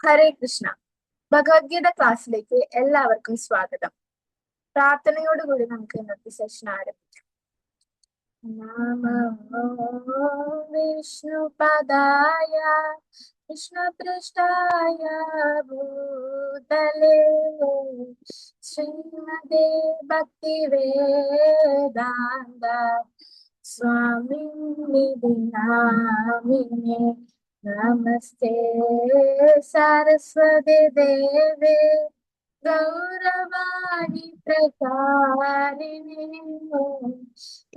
ഹരേ കൃഷ്ണ. ഭഗവത്ഗീത ക്ലാസ്സിലേക്ക് എല്ലാവർക്കും സ്വാഗതം. പ്രാർത്ഥനയോടുകൂടി നമുക്ക് ഇന്നത്തെ സെഷൻ ആരംഭിക്കാം. നമോ വിഷ്ണുപദായ കൃഷ്ണപൃഷ്ഠായ ഭൂതലേ ശ്രീമതേ ഭക്തിവേദാന്ത സ്വാമിനിധി നാമിനേ നമസ്തേ സരസ്വതി ദേവേ ഗൗരവാണി പ്രചാരിണി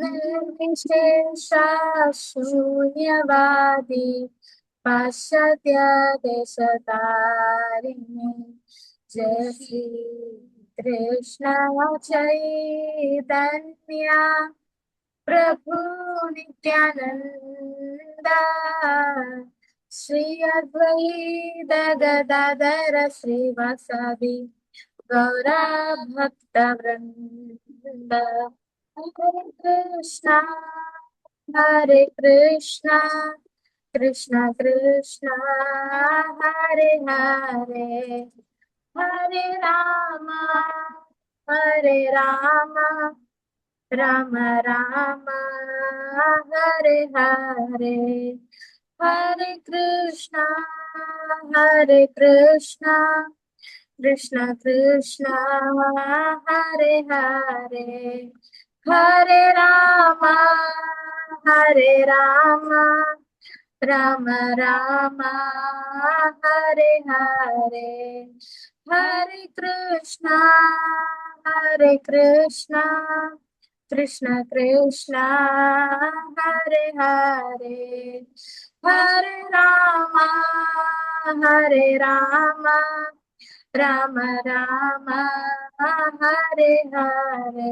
നിർവിശേഷശൂന്യവാദി പാശ്ചാത്യ ദേശധാരിണി ജയ ശ്രീ കൃഷ്ണ ചൈതന്യ പ്രഭു നിത്യാനന്ദ ശ്രീ അദ്വൈത ഗദാധര ശ്രീവാസവി ഗൗരാ ഭക്ത വൃന്ദ. ഹരേ കൃഷ്ണ ഹരേ കൃഷ്ണ കൃഷ്ണ കൃഷ്ണ ഹരേ ഹരേ ഹരേ രാമ രാമ രാമ ഹരേ ഹരേ. ഹരേ കൃഷ്ണ കൃഷ്ണ കൃഷ്ണ ഹരേ ഹരേ ഹരേ രാമ രാമ രാമ ഹരേ ഹരേ. ഹരേ കൃഷ്ണ കൃഷ്ണ കൃഷ്ണ ഹരേ ഹരേ ഹരേ രാമ രാമ രാമ ഹരേ ഹരേ.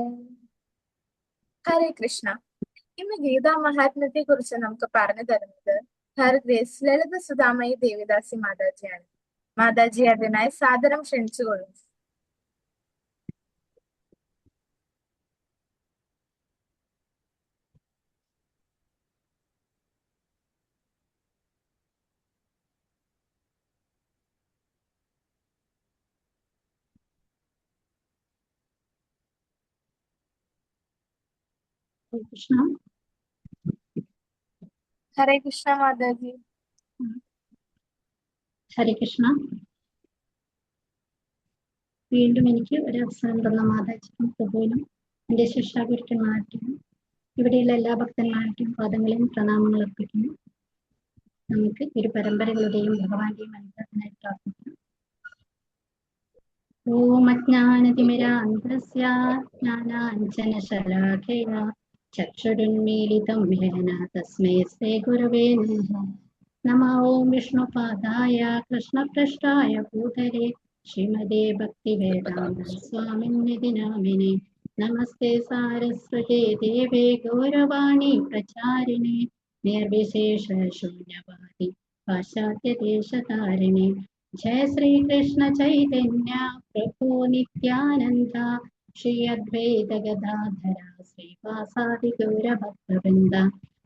ഹരേ കൃഷ്ണ. ഇന്ന് ഗീതാ മഹാത്മ്യത്തെ കുറിച്ച് നമുക്ക് പറഞ്ഞു തരുന്നത് ഹർഗ്രേസ് ലളിത സുധാമയി ദേവിദാസി മാതാജിയാണ്. മാതാജി അതിനായി സാദരം ക്ഷണിച്ചുകൊള്ളുന്നു. കൃഷ്ണ. ഹരേ കൃഷ്ണ മാതാജി. ഹരേ കൃഷ്ണ. വീണ്ടും എനിക്ക് ഒരു അവസരം തന്ന മാതാജിക്കും പ്രഭുവിനും എൻ്റെ ശിക്ഷാഗുരുക്കന്മാർക്കും ഇവിടെയുള്ള എല്ലാ ഭക്തന്മാർക്കും പാദങ്ങളെയും പ്രണാമങ്ങൾ അർപ്പിക്കുന്നു. നമുക്ക് ഇരു പരമ്പരകളുടെയും ഭഗവാന്റെയും അനുഗ്രഹത്തിനായി പ്രാർത്ഥിക്കാം. ഓം അജ്ഞാനതിമിരാന്ധസ്യ ജ്ഞാനാഞ്ജനശലാഖയ ചക്ഷുരുന്മീലിതം യേന തസ്മൈ ശ്രീ ഗുരവേ നമഃ. നമോ ഓം വിഷ്ണുപാദായ കൃഷ്ണപൃഷ്ഠായ ഭൂതലേ ശ്രീമതേ ഭക്തിവേദാന്ത സ്വാമിനിധി നാമിനേ നമസ്തേ സാരസ്വതേ ദേവേ ഗൗരവാണി പ്രചാരിണേ നിർവിശേഷ ശൂന്യവാദി പാശ്ചാത്യ ദേശധാരിണേ ജയ ശ്രീ കൃഷ്ണ ചൈതന്യ പ്രഭു നിത്യാനന്ദ ശ്രീ അദ്വൈത ഗദാധര ശ്രീവാസാദി ഗൗരഭക്തവൃന്ദ.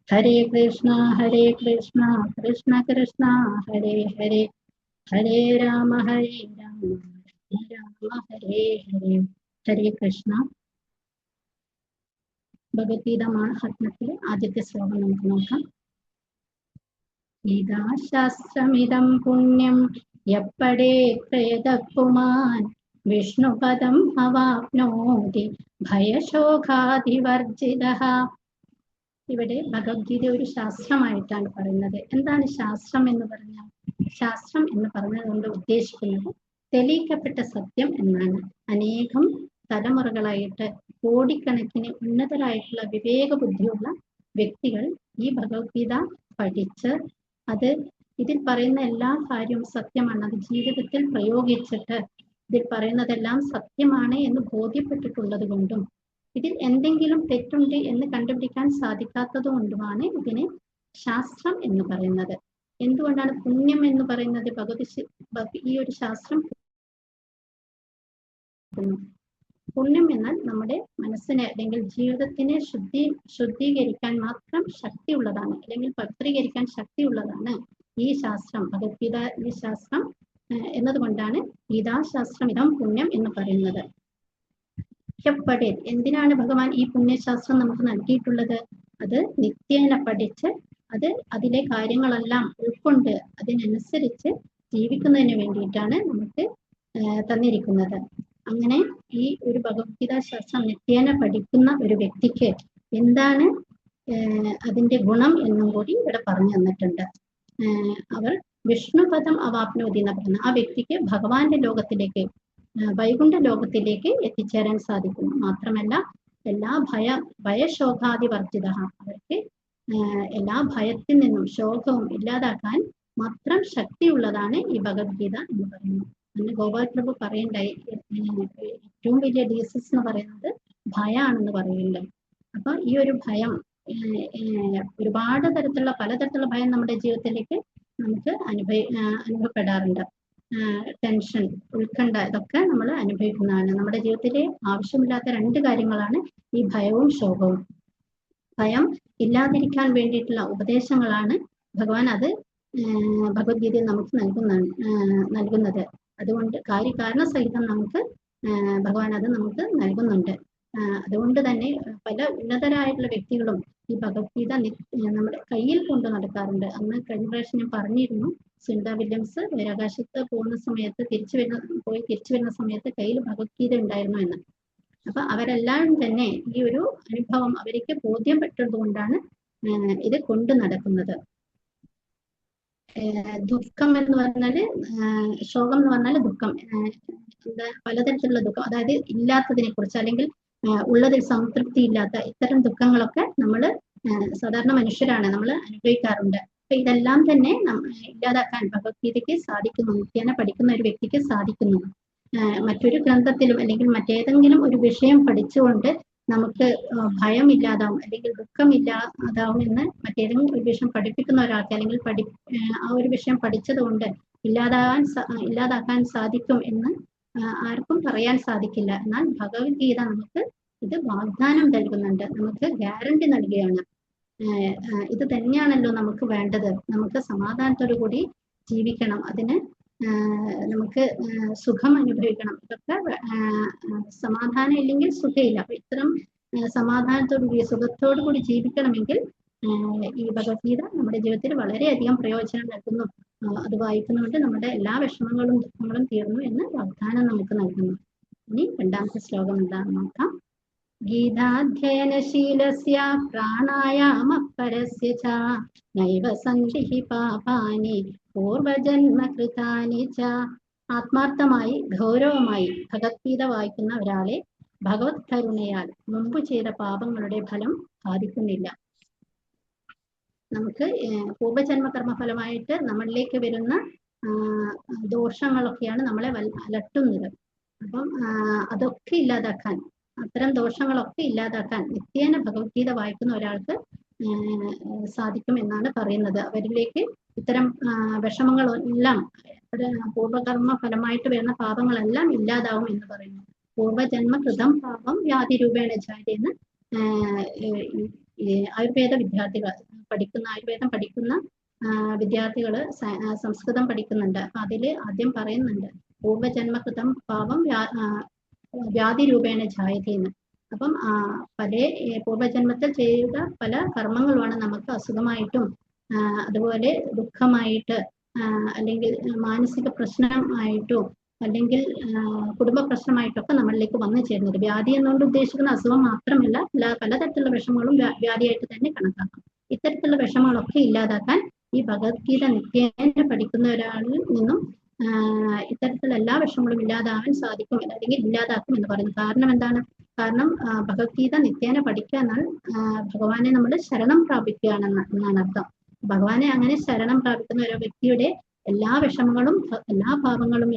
ഹരേ കൃഷ്ണ കൃഷ്ണ കൃഷ്ണ ഹരേ ഹരേ ഹരേ രാമ രാമ ഹരേ ഹരേ. ഹരേ കൃഷ്ണ. ഭഗവത്ഗീത മഹാത്മ്യത്തിലെ ആദ്യത്തെ ശ്ലോകം നമുക്ക് നോക്കാം. ഗീതാശാസ്ത്രമിതം പുണ്യം യപ്പടേ പ്രയതപുമാൻ വിഷ്ണുപദം അവാപ്നോതി ഭയശോകാധിവർജിതഃ. ഇവിടെ ഭഗവത്ഗീത ഒരു ശാസ്ത്രമായിട്ടാണ് പറയുന്നത്. എന്താണ് ശാസ്ത്രം എന്ന് പറഞ്ഞാൽ? ശാസ്ത്രം എന്ന് പറഞ്ഞതുകൊണ്ട് ഉദ്ദേശിക്കുന്നത് തെളിയിക്കപ്പെട്ട സത്യം എന്നാണ്. അനേകം തലമുറകളായിട്ട് കോടിക്കണക്കിന് ഉന്നതരായിട്ടുള്ള വിവേക ബുദ്ധിയുള്ള വ്യക്തികൾ ഈ ഭഗവത്ഗീത പഠിച്ച് ഇതിൽ പറയുന്ന എല്ലാ കാര്യവും സത്യമാണ്, അത് ജീവിതത്തിൽ പ്രയോഗിച്ചിട്ട് ഇതിൽ പറയുന്നതെല്ലാം സത്യമാണ് എന്ന് ബോധ്യപ്പെട്ടിട്ടുള്ളത് കൊണ്ടും ഇതിൽ എന്തെങ്കിലും തെറ്റുണ്ട് എന്ന് കണ്ടുപിടിക്കാൻ സാധിക്കാത്തത് കൊണ്ടുമാണ് ഇതിനെ ശാസ്ത്രം എന്ന് പറയുന്നത്. എന്തുകൊണ്ടാണ് പുണ്യം എന്ന് പറയുന്നത്? ഈ ഒരു ശാസ്ത്രം പുണ്യം എന്നാൽ നമ്മുടെ മനസ്സിനെ അല്ലെങ്കിൽ ജീവിതത്തിനെ ശുദ്ധീകരിക്കാൻ മാത്രം ശക്തിയുള്ളതാണ്, അല്ലെങ്കിൽ പവിത്രീകരിക്കാൻ ശക്തിയുള്ളതാണ് ഈ ശാസ്ത്രം. ഭഗവത്ഗീത ഈ ശാസ്ത്രം എന്നതുകൊണ്ടാണ് ഗീതാശാസ്ത്രം ഇതം പുണ്യം എന്ന് പറയുന്നത്. എന്തിനാണ് ഭഗവാൻ ഈ പുണ്യശാസ്ത്രം നമുക്ക് നൽകിയിട്ടുള്ളത്? അത് നിത്യേന പഠിച്ച് അതിലെ കാര്യങ്ങളെല്ലാം ഉൾക്കൊണ്ട് അതിനനുസരിച്ച് ജീവിക്കുന്നതിന് വേണ്ടിയിട്ടാണ് നമുക്ക് തന്നിരിക്കുന്നത്. അങ്ങനെ ഈ ഒരു ഭഗവത്ഗീതാ ശാസ്ത്രം നിത്യേന പഠിക്കുന്ന ഒരു വ്യക്തിക്ക് എന്താണ് അതിന്റെ ഗുണം എന്നും കൂടി ഇവിടെ പറഞ്ഞു തന്നിട്ടുണ്ട്. അവർ വിഷ്ണുപദം അവാപ്നോതി എന്ന് പറയുന്ന ആ വ്യക്തിക്ക് ഭഗവാന്റെ ലോകത്തിലേക്ക്, വൈകുണ്ഠ ലോകത്തിലേക്ക് എത്തിച്ചേരാൻ സാധിക്കുന്നു. മാത്രമല്ല എല്ലാ ഭയശോകാദിവർജിത, അവർക്ക് എല്ലാ ഭയത്തിൽ നിന്നും ശോകവും ഇല്ലാതാക്കാൻ മാത്രം ശക്തിയുള്ളതാണ് ഈ ഭഗവത്ഗീത എന്ന് പറയുന്നത്. അന്ന് ഗോപാൽ പ്രഭു പറയണ്ടായി, ഏറ്റവും വലിയ ഡിസീസ് എന്ന് പറയുന്നത് ഭയമാണെന്ന് പറയുന്നുണ്ട്. അപ്പൊ ഈ ഒരു ഭയം, ഒരുപാട് തരത്തിലുള്ള പലതരത്തിലുള്ള ഭയം നമ്മുടെ ജീവിതത്തിലേക്ക് നമുക്ക് അനുഭവപ്പെടാറുണ്ട്. ടെൻഷൻ, ഉത്കണ്ഠ, ഇതൊക്കെ നമ്മൾ അനുഭവിക്കുന്നതാണ്. നമ്മുടെ ജീവിതത്തിലെ ആവശ്യമില്ലാത്ത രണ്ട് കാര്യങ്ങളാണ് ഈ ഭയവും ശോകവും. ഭയം ഇല്ലാതിരിക്കാൻ വേണ്ടിയിട്ടുള്ള ഉപദേശങ്ങളാണ് ഭഗവാൻ ഭഗവത്ഗീതയിൽ നമുക്ക് നൽകുന്നത്. അതുകൊണ്ട് കാര്യകാരണ സഹിതം നമുക്ക് ഭഗവാൻ അത് നമുക്ക് നൽകുന്നുണ്ട്. അതുകൊണ്ട് തന്നെ പല ഉന്നതരായിട്ടുള്ള വ്യക്തികളും ഈ ഭഗവത്ഗീത നമ്മുടെ കയ്യിൽ കൊണ്ട് നടക്കാറുണ്ട്. അന്ന് കഴിഞ്ഞ പ്രാവശ്യം ഞാൻ പറഞ്ഞിരുന്നു, സുനിത വില്യംസ് ബഹിരാകാശത്ത് പോകുന്ന സമയത്ത് തിരിച്ചു വരുന്ന സമയത്ത് കയ്യിൽ ഭഗവത്ഗീത ഉണ്ടായിരുന്നു എന്ന്. അപ്പൊ അവരെല്ലാം തന്നെ ഈ ഒരു അനുഭവം അവർക്ക് ബോധ്യപ്പെട്ടത് കൊണ്ടാണ് ഇത് കൊണ്ടു നടക്കുന്നത്. ദുഃഖം എന്ന് പറഞ്ഞാല്, ശോകം എന്ന് പറഞ്ഞാല് ദുഃഖം, പലതരത്തിലുള്ള ദുഃഖം, അതായത് ഇല്ലാത്തതിനെ കുറിച്ച് അല്ലെങ്കിൽ ഉള്ളതിൽ സംതൃപ്തി ഇല്ലാത്ത ഇത്തരം ദുഃഖങ്ങളൊക്കെ നമ്മൾ സാധാരണ മനുഷ്യരാണ്, നമ്മൾ അനുഭവിക്കാറുണ്ട്. അപ്പൊ ഇതെല്ലാം തന്നെ ഇല്ലാതാക്കാൻ ഭഗവത്ഗീതയ്ക്ക് സാധിക്കുന്നു, നിത്യേന പഠിക്കുന്ന ഒരു വ്യക്തിക്ക് സാധിക്കുന്നു. മറ്റൊരു ഗ്രന്ഥത്തിലും അല്ലെങ്കിൽ മറ്റേതെങ്കിലും ഒരു വിഷയം പഠിച്ചുകൊണ്ട് നമുക്ക് ഭയം ഇല്ലാതാവും അല്ലെങ്കിൽ ദുഃഖം ഇല്ലാതാവും എന്ന് മറ്റേതെങ്കിലും ഒരു വിഷയം പഠിപ്പിക്കുന്ന ഒരാൾക്ക് അല്ലെങ്കിൽ ആ ഒരു വിഷയം പഠിച്ചത് കൊണ്ട് ഇല്ലാതാക്കാൻ സാധിക്കും എന്ന് ആർക്കും പറയാൻ സാധിക്കില്ല. എന്നാൽ ഭഗവത്ഗീത നമുക്ക് ഇത് വാഗ്ദാനം നൽകുന്നുണ്ട്, നമുക്ക് ഗ്യാരണ്ടി നൽകുകയാണ്. ഇത് തന്നെയാണല്ലോ നമുക്ക് വേണ്ടത്. നമുക്ക് സമാധാനത്തോടു കൂടി ജീവിക്കണം, അതിന് നമുക്ക് സുഖം അനുഭവിക്കണം. ഇതൊക്കെ സമാധാനം ഇല്ലെങ്കിൽ സുഖമില്ല. അപ്പൊ ഇത്തരം സമാധാനത്തോടു കൂടി സുഖത്തോടു കൂടി ജീവിക്കണമെങ്കിൽ ഈ ഭഗവത്ഗീത നമ്മുടെ ജീവിതത്തിൽ വളരെയധികം പ്രയോജനം നൽകുന്നു. അത് വായിക്കുന്നതുകൊണ്ട് നമ്മുടെ എല്ലാ വിഷമങ്ങളും ദുഃഖങ്ങളും തീർന്നു എന്ന് വാഗ്ദാനം നമുക്ക് നൽകുന്നു. ഇനി രണ്ടാമത്തെ ശ്ലോകം എന്താണെന്ന് നോക്കാം. ഗീതാധ്യയനശീലസ്യ പ്രാണായാമപരസ്യ ച നൈവ സന്തി പാപാനി പൂർവജന്മകൃതാനി ച. ആത്മാർത്ഥമായി ഗൗരവമായി ഭഗവത്ഗീത വായിക്കുന്ന ഒരാളെ ഭഗവത് കരുണയാൽ മുമ്പ് ചെയ്ത പാപങ്ങളുടെ ഫലം ബാധിക്കുന്നില്ല. നമുക്ക് പൂർവജന്മ കർമ്മഫലമായിട്ട് നമ്മളിലേക്ക് വരുന്ന ദോഷങ്ങളൊക്കെയാണ് നമ്മളെ അലട്ടുന്നത്. അപ്പം അതൊക്കെ ഇല്ലാതാക്കാൻ, അത്തരം ദോഷങ്ങളൊക്കെ ഇല്ലാതാക്കാൻ നിത്യേന ഭഗവത്ഗീത വായിക്കുന്ന ഒരാൾക്ക് സാധിക്കും എന്നാണ് പറയുന്നത്. അവരിലേക്ക് ഇത്തരം വിഷമങ്ങളെല്ലാം, പൂർവകർമ്മ ഫലമായിട്ട് വരുന്ന പാപങ്ങളെല്ലാം ഇല്ലാതാവും എന്ന് പറയുന്നു. പൂർവജന്മ കൃതം പാപം വ്യാധി രൂപേണ ജായെന്ന് ആയുർവേദ വിദ്യാർത്ഥികൾ ആയുർവേദം പഠിക്കുന്ന വിദ്യാർത്ഥികള് സംസ്കൃതം പഠിക്കുന്നുണ്ട്. അപ്പൊ അതില് ആദ്യം പറയുന്നുണ്ട് പൂർവജന്മകൃതം പാപം വ്യാധി രൂപേണ ജായതേന്ന്. അപ്പം പല പൂർവജന്മത്തിൽ ചെയ്ത പല കർമ്മങ്ങളുമാണ് നമുക്ക് അസുഖമായിട്ടും അതുപോലെ ദുഃഖമായിട്ട് അല്ലെങ്കിൽ മാനസിക പ്രശ്നമായിട്ടോ അല്ലെങ്കിൽ കുടുംബ പ്രശ്നമായിട്ടൊക്കെ നമ്മളിലേക്ക് വന്നു ചേരുന്നത്. വ്യാധി എന്നുകൊണ്ട് ഉദ്ദേശിക്കുന്ന അസുഖം മാത്രമല്ല, പലതരത്തിലുള്ള വിഷമങ്ങളും വ്യാധിയായിട്ട് തന്നെ കണക്കാക്കാം. ഇത്തരത്തിലുള്ള വിഷമങ്ങളൊക്കെ ഇല്ലാതാക്കാൻ ഈ ഭഗവത്ഗീത നിത്യേന പഠിക്കുന്ന ഒരാളിൽ നിന്നും ഇത്തരത്തിലുള്ള എല്ലാ വിഷമങ്ങളും ഇല്ലാതാവാൻ സാധിക്കും അല്ലെങ്കിൽ ഇല്ലാതാക്കും എന്ന് പറയുന്നു. കാരണം എന്താണ്? കാരണം ഭഗവത്ഗീത നിത്യേന പഠിക്കുക എന്നാൽ ഭഗവാനെ നമ്മൾ ശരണം പ്രാപിക്കുകയാണെന്നാണ് അർത്ഥം. ഭഗവാനെ അങ്ങനെ ശരണം പ്രാപിക്കുന്ന ഒരു വ്യക്തിയുടെ എല്ലാ വിഷമങ്ങളും എല്ലാ പാപങ്ങളും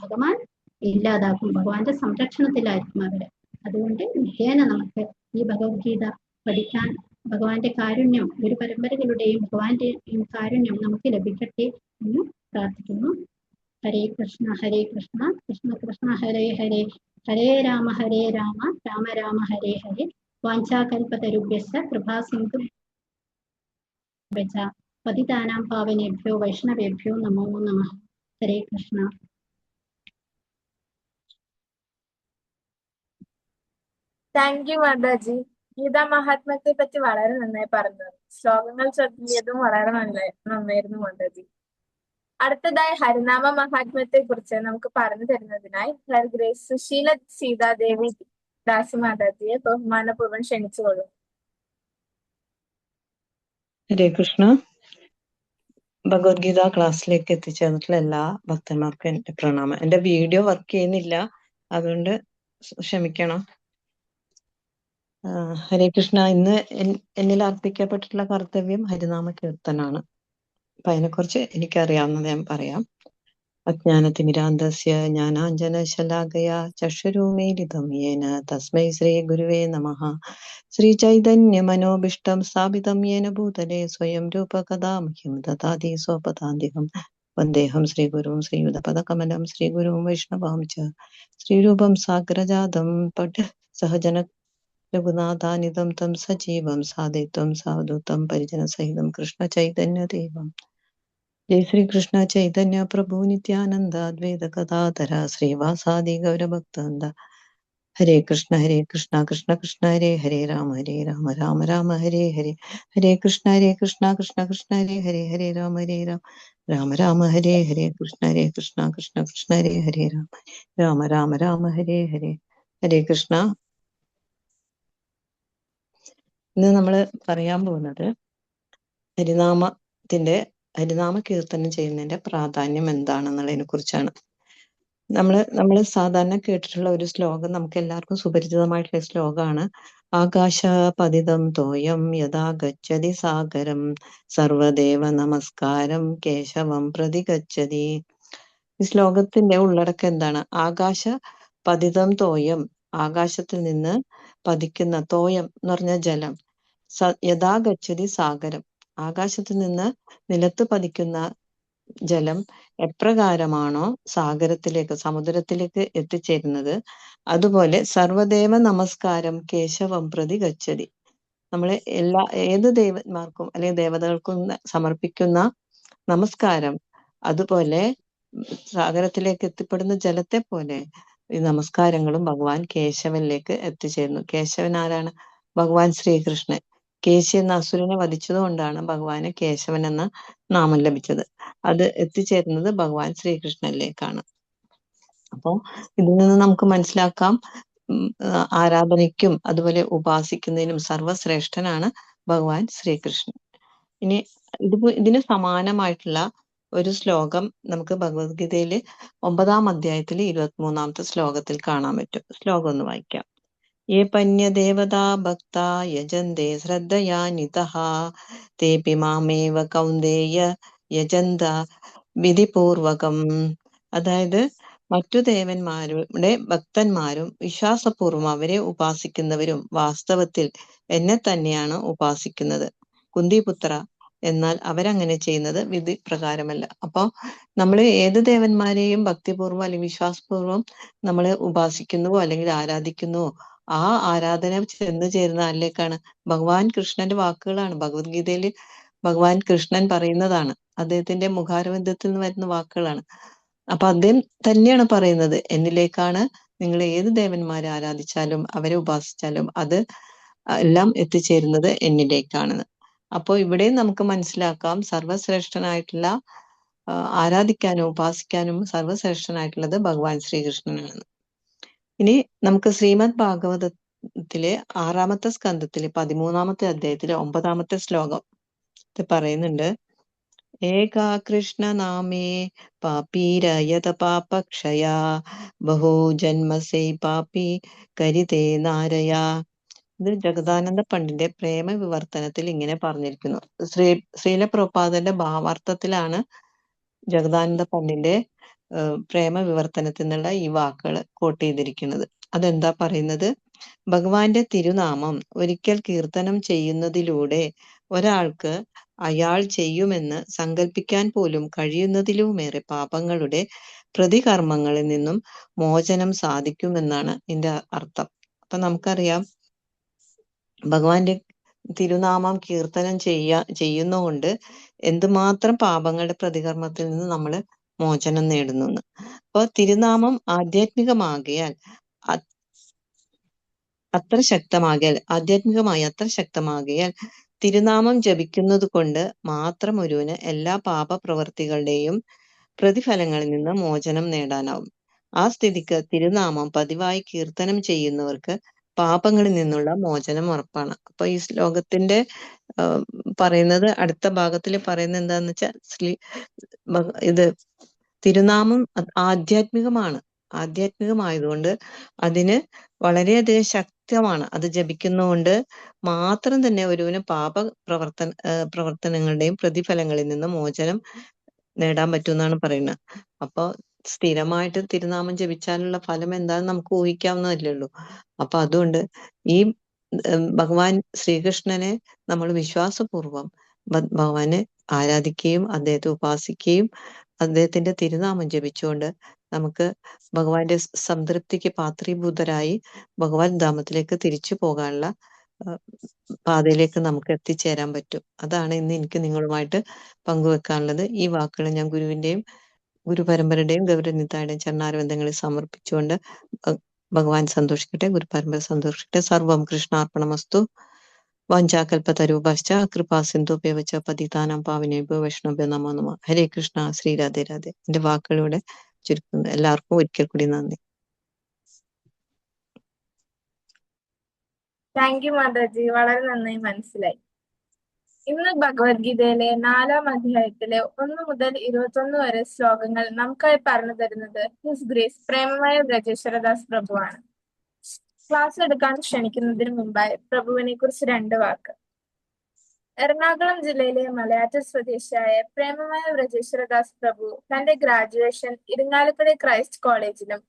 ഭഗവാൻ ഇല്ലാതാക്കും. ഭഗവാന്റെ സംരക്ഷണത്തിലായിരിക്കും അവര്. അതുകൊണ്ട് നിത്യേന നമുക്ക് ഈ ഭഗവത്ഗീത പഠിക്കാൻ ഭഗവാന്റെ കാരുണ്യം, ഒരു പരമ്പരകളുടെയും ഭഗവാന്റെ കാരുണ്യം നമുക്ക് ലഭിക്കട്ടെ എന്ന് പ്രാർത്ഥിക്കുന്നു. ഹരേ കൃഷ്ണ ഹരേ കൃഷ്ണ കൃഷ്ണ കൃഷ്ണ ഹരേ ഹരേ, ഹരേ രാമ രാമ രാമ ഹരേ ഹരേ. വാഞ്ചാകൽപതരുഭ്യശ്ച കൃപാസിന്ധു പതിതാനാം പാവനേഭ്യോ വൈഷ്ണവേഭ്യോ നമോ നമഃ. ഹരേ കൃഷ്ണ. താങ്ക് യു മാതാജി. ഗീതാ മഹാത്മ്യത്തെ പറ്റി വളരെ നന്നായി പറഞ്ഞു. ശ്ലോകങ്ങൾ ചൊല്ലിയതും വളരെ നന്നായിരുന്നു മാതാജി. അടുത്തതായി ഹരിനാമ മഹാത്മ്യത്തെ കുറിച്ച് നമുക്ക് പറഞ്ഞു തരുന്നതിനായി ഹർ ഗ്രേസ് സുശീല സീതാദേവി ദാസി മാതാജിയെ ബഹുമാനപൂർവ്വം ക്ഷണിച്ചുകൊള്ളും. ഹരേ കൃഷ്ണ. ഭഗവത്ഗീത ക്ലാസ്സിലേക്ക് എത്തിച്ചേർന്നിട്ടുള്ള എല്ലാ ഭക്തന്മാർക്കും എന്റെ പ്രണാമം. എന്റെ വീഡിയോ വർക്ക് ചെയ്യുന്നില്ല, അതുകൊണ്ട് ക്ഷമിക്കണം. ഹരേ കൃഷ്ണ. ഇന്ന് എന്നിൽ അർപ്പിക്കപ്പെട്ടിട്ടുള്ള കർത്തവ്യം ഹരിനാമ കീർത്തനാണ്. അപ്പൊ അതിനെക്കുറിച്ച് എനിക്കറിയാവുന്നത് ഞാൻ പറയാം. അജ്ഞാനതിമിരാന്തസ്യ ജ്ഞാനാഞ്ജനശലാകയാ ചക്ഷുരുമീലിതം യേന തസ്മൈ ശ്രീ ഗുരുവേ നമഃ. ശ്രീചൈതന്യമനോഭീഷ്ടം സ്ഥാപിതം യേന ഭൂതലേ സ്വയം രൂപകഥാ മഹ്യം ദദാതി സ്വപദാന്തികം. വന്ദേഹം ശ്രീഗുരും ശ്രീയുതപദകമലം ശ്രീഗുരും വൈഷ്ണവാം ച ശ്രീരൂപം സാഗ്രജാതം പട് സഹജന രഘുനാഥാനിതം തം സജീവം സാദൈത്വം സാവധൂതം പരിജനസഹിതം കൃഷ്ണ ചൈതന്യദേവം. ജയ ശ്രീ കൃഷ്ണ ചൈതന്യ പ്രഭു നിത്യാനന്ദ അദ്വൈത കഥാധര ശ്രീവാസാദി ഗൗരഭക്തവൃന്ദ. ഹരേ കൃഷ്ണ കൃഷ്ണ കൃഷ്ണ ഹരേ ഹരേ രാമ രാമ രാമ ഹരേ ഹരേ. ഹരേ കൃഷ്ണ കൃഷ്ണ കൃഷ്ണ ഹരേ ഹരേ ഹരേ രാമ രാമ രാമ ഹരേ ഹരേ. കൃഷ്ണ കൃഷ്ണ കൃഷ്ണ ഹരേ ഹരേ രാമ രാമ ഹരേ ഹരേ. ഹരേ കൃഷ്ണ. ഇന്ന് നമ്മൾ പറയാൻ പോകുന്നത് ഹരിനാമ കീർത്തനം ചെയ്യുന്നതിന്റെ പ്രാധാന്യം എന്താണെന്നുള്ളതിനെ കുറിച്ചാണ്. നമ്മള് സാധാരണ കേട്ടിട്ടുള്ള ഒരു ശ്ലോകം, നമുക്ക് എല്ലാവർക്കും സുപരിചിതമായിട്ടുള്ള ശ്ലോകമാണ്. ആകാശപതിതം തോയം യഥാ ഗച്ഛതി സാഗരം സർവദേവ നമസ്കാരം കേശവം പ്രതി ഗച്ഛതി. ഈ ശ്ലോകത്തിന്റെ ഉള്ളടക്കം എന്താണ്? ആകാശപതിതം തോയം, ആകാശത്തിൽ നിന്ന് പതിക്കുന്ന, തോയം എന്ന് പറഞ്ഞ ജലം, യഥാ ഗച്ഛതി സാഗരം, ആകാശത്തിൽ നിന്ന് നിലത്ത് പതിക്കുന്ന ജലം എപ്രകാരമാണോ സാഗരത്തിലേക്ക്, സമുദ്രത്തിലേക്ക് എത്തിച്ചേരുന്നത്, അതുപോലെ സർവദേവ നമസ്കാരം കേശവം പ്രതി ഗച്ഛതി. നമ്മള് ഏത് ദേവന്മാർക്കും അല്ലെങ്കിൽ ദേവതകൾക്കും സമർപ്പിക്കുന്ന നമസ്കാരം അതുപോലെ സാഗരത്തിലേക്ക് എത്തിപ്പെടുന്ന ജലത്തെ പോലെ ഈ നമസ്കാരങ്ങളും ഭഗവാൻ കേശവനിലേക്ക് എത്തിച്ചേരുന്നു. കേശവൻ ആരാണ്? ഭഗവാൻ ശ്രീകൃഷ്ണൻ. കേശി എന്ന അസുരനെ വധിച്ചതുകൊണ്ടാണ് ഭഗവാന് കേശവൻ എന്ന നാമം ലഭിച്ചത്. അത് എത്തിച്ചേരുന്നത് ഭഗവാൻ ശ്രീകൃഷ്ണനിലേക്കാണ്. അപ്പോ ഇതിൽ നിന്ന് നമുക്ക് മനസ്സിലാക്കാം, ആരാധനയ്ക്കും അതുപോലെ ഉപാസിക്കുന്നതിനും സർവശ്രേഷ്ഠനാണ് ഭഗവാൻ ശ്രീകൃഷ്ണൻ. ഇനി ഇതിന് സമാനമായിട്ടുള്ള ഒരു ശ്ലോകം നമുക്ക് ഭഗവത്ഗീതയില് 9-ാം അധ്യായത്തില് 23-ാമത്തെ ശ്ലോകത്തിൽ കാണാൻ പറ്റും. ശ്ലോകം ഒന്ന് വായിക്കാം. യേ പന്യദേവതാ ഭക്താ യജന്തേ ശ്രദ്ധയാനിതഃ തേപി മാമേവ കൗന്ദേയ യജന്ത വിധിപൂർവകം. അതായത് മറ്റു ദേവന്മാരുടെ ഭക്തന്മാരും വിശ്വാസപൂർവ്വം അവരെ ഉപാസിക്കുന്നവരും വാസ്തവത്തിൽ എന്നെ തന്നെയാണ് ഉപാസിക്കുന്നത്. കുന്തിപുത്ര, എന്നാൽ അവരങ്ങനെ ചെയ്യുന്നത് വിധി പ്രകാരമല്ല. അപ്പൊ നമ്മൾ ഏത് ദേവന്മാരെയും ഭക്തിപൂർവ്വം അല്ലെങ്കിൽ വിശ്വാസപൂർവ്വം നമ്മൾ ഉപാസിക്കുന്നുവോ അല്ലെങ്കിൽ ആരാധിക്കുന്നുവോ, ആ ആരാധന ചെന്ന് ചേരുന്ന ആരിലേക്കാണ്? ഭഗവാൻ കൃഷ്ണന്റെ വാക്കുകളാണ്. ഭഗവത്ഗീതയിൽ ഭഗവാൻ കൃഷ്ണൻ പറയുന്നതാണ്. അദ്ദേഹത്തിന്റെ മുഖാരവിന്ദത്തിൽ നിന്ന് വരുന്ന വാക്കുകളാണ്. അപ്പൊ അദ്ദേഹം തന്നെയാണ് പറയുന്നത്, എന്നിലേക്കാണ് നിങ്ങൾ ഏത് ദേവന്മാരെ ആരാധിച്ചാലും അവരെ ഉപാസിച്ചാലും അത് എല്ലാം എത്തിച്ചേരുന്നത് എന്നിലേക്കാണെന്ന്. അപ്പോൾ ഇവിടെയും നമുക്ക് മനസ്സിലാക്കാം, സർവശ്രേഷ്ഠനായിട്ടുള്ള ആരാധിക്കാനും ഉപാസിക്കാനും സർവശ്രേഷ്ഠനായിട്ടുള്ളത് ഭഗവാൻ ശ്രീകൃഷ്ണനാണ്. ഇനി നമുക്ക് ശ്രീമദ് ഭാഗവതത്തിലെ 6-ാമത്തെ സ്കന്ധത്തിലെ 13-ാമത്തെ അധ്യായത്തിലെ 9-ാമത്തെ ശ്ലോകം പറയുന്നുണ്ട്. ഏകാ കൃഷ്ണ നാമേ പാപീരയത പാപക്ഷയാ ബഹു ജന്മസേ പാപി കരിതേ നാരയാ. ഇത് ജഗദാനന്ദ പണ്ഡിന്റെ പ്രേമ വിവർത്തനത്തിൽ ഇങ്ങനെ പറഞ്ഞിരിക്കുന്നു. ശ്രീല പ്രഭുപാദന്റെ ഭാവാർത്ഥത്തിലാണ് ജഗദാനന്ദ പണ്ഡിന്റെ പ്രേമ വിവർത്തനത്തിൽ നിന്നുള്ള ഈ വാക്കുകൾ കോട്ട് ചെയ്തിരിക്കുന്നത്. അതെന്താ പറയുന്നത്? ഭഗവാന്റെ തിരുനാമം ഒരിക്കൽ കീർത്തനം ചെയ്യുന്നതിലൂടെ ഒരാൾക്ക് അയാൾ ചെയ്യുമെന്ന് സങ്കല്പിക്കാൻ പോലും കഴിയുന്നതിലുമേറെ പാപങ്ങളുടെ പ്രതികർമ്മങ്ങളിൽ നിന്നും മോചനം സാധിക്കുമെന്നാണ് ഇതിന്റെ അർത്ഥം. അപ്പൊ നമുക്കറിയാം, ഭഗവാന്റെ തിരുനാമം കീർത്തനം ചെയ്യുന്നതുകൊണ്ട് എന്തുമാത്രം പാപങ്ങളുടെ പ്രതികർമ്മത്തിൽ നിന്ന് നമ്മൾ മോചനം നേടുന്നു. അപ്പോൾ തിരുനാമം ആധ്യാത്മികമാകിയാൽ ആധ്യാത്മികമായി അത്ര ശക്തമാകിയാൽ തിരുനാമം ജപിക്കുന്നത് കൊണ്ട് മാത്രം ഒരുവന് എല്ലാ പാപപ്രവർത്തികളുടെയും പ്രതിഫലങ്ങളിൽ നിന്ന് മോചനം നേടാനാവും. ആ സ്ഥിതിക്ക് തിരുനാമം പതിവായി കീർത്തനം ചെയ്യുന്നവർക്ക് പാപങ്ങളിൽ നിന്നുള്ള മോചനം ഉറപ്പാണ്. അപ്പൊ ഈ ശ്ലോകത്തിന്റെ പറയുന്നത്, അടുത്ത ഭാഗത്തിൽ പറയുന്നത് എന്താന്ന് വെച്ചാൽ, ഇത് തിരുനാമം ആധ്യാത്മികമായതുകൊണ്ട് അതിന് വളരെയധികം ശക്തമാണ്. അത് ജപിക്കുന്നതുകൊണ്ട് മാത്രം തന്നെ ഒരുവന് പ്രവർത്തനങ്ങളുടെയും പ്രതിഫലങ്ങളിൽ നിന്ന് മോചനം നേടാൻ പറ്റുമെന്നാണ് പറയുന്നത്. അപ്പൊ സ്ഥിരമായിട്ട് തിരുനാമം ജപിച്ചാലുള്ള ഫലം എന്താണെന്ന് നമുക്ക് ഊഹിക്കാവുന്നതല്ലേ ഉള്ളൂ. അപ്പൊ അതുകൊണ്ട് ഈ ഭഗവാൻ ശ്രീകൃഷ്ണനെ നമ്മൾ വിശ്വാസപൂർവം ഭഗവാനെ ആരാധിക്കുകയും അദ്ദേഹത്തെ ഉപാസിക്കുകയും അദ്ദേഹത്തിന്റെ തിരുനാമം ജപിച്ചുകൊണ്ട് നമുക്ക് ഭഗവാന്റെ സംതൃപ്തിക്ക് പാത്രീഭൂതരായി ഭഗവാൻ ധാമത്തിലേക്ക് തിരിച്ചു പോകാനുള്ള പാതയിലേക്ക് നമുക്ക് എത്തിച്ചേരാൻ പറ്റും. അതാണ് ഇന്ന് എനിക്ക് നിങ്ങളുമായിട്ട് പങ്കുവെക്കാനുള്ളത്. ഈ വാക്കുകൾ ഞാൻ ഗുരുവിന്റെയും ഗുരുപരമ്പരയുടെയും ഗൗരവനിതായുടെയും ചരണാരവിന്ദങ്ങളിൽ സമർപ്പിച്ചുകൊണ്ട് ഭഗവാൻ സന്തോഷിക്കട്ടെ, ഗുരുപരമ്പര സന്തോഷിക്കട്ടെ. സർവം കൃഷ്ണാർപ്പണമസ്തു. വാഞ്ചാകൽപതരൂപശ്ച കൃപാ സിന്ധുഭ്യവച പതിതാനാം പാവനേഭ്യോ വൈഷ്ണവ്യോ നമോ നമഃ. ഹരേ കൃഷ്ണ. ശ്രീ രാധേ രാധേ. എന്റെ വാക്കുകളിലൂടെ ചുരുക്കുന്നു. എല്ലാവർക്കും ഒരിക്കൽ കൂടി നന്ദി. താങ്ക് യു മാതാജി, വളരെ നന്നായി മനസ്സിലായി. ഇന്ന് ഭഗവത്ഗീതയിലെ 4-ാം അധ്യായത്തിലെ 1 മുതൽ 21 വരെ ശ്ലോകങ്ങൾ നമുക്കായി പറഞ്ഞു തരുന്നത് ഹിസ് ഗ്രേസ് പ്രേമമായ ബ്രജേശ്വരദാസ് പ്രഭുവാണ്. ക്ലാസ് എടുക്കാൻ ക്ഷണിക്കുന്നതിന് മുമ്പായി പ്രഭുവിനെ കുറിച്ച് 2 വാക്ക്. എറണാകുളം ജില്ലയിലെ മലയാറ്റൂർ സ്വദേശിയായ പ്രേമമായ ബ്രജേശ്വരദാസ് പ്രഭു തന്റെ ഗ്രാജുവേഷൻ ഇരിങ്ങാലക്കുട ക്രൈസ്റ്റ് കോളേജിലും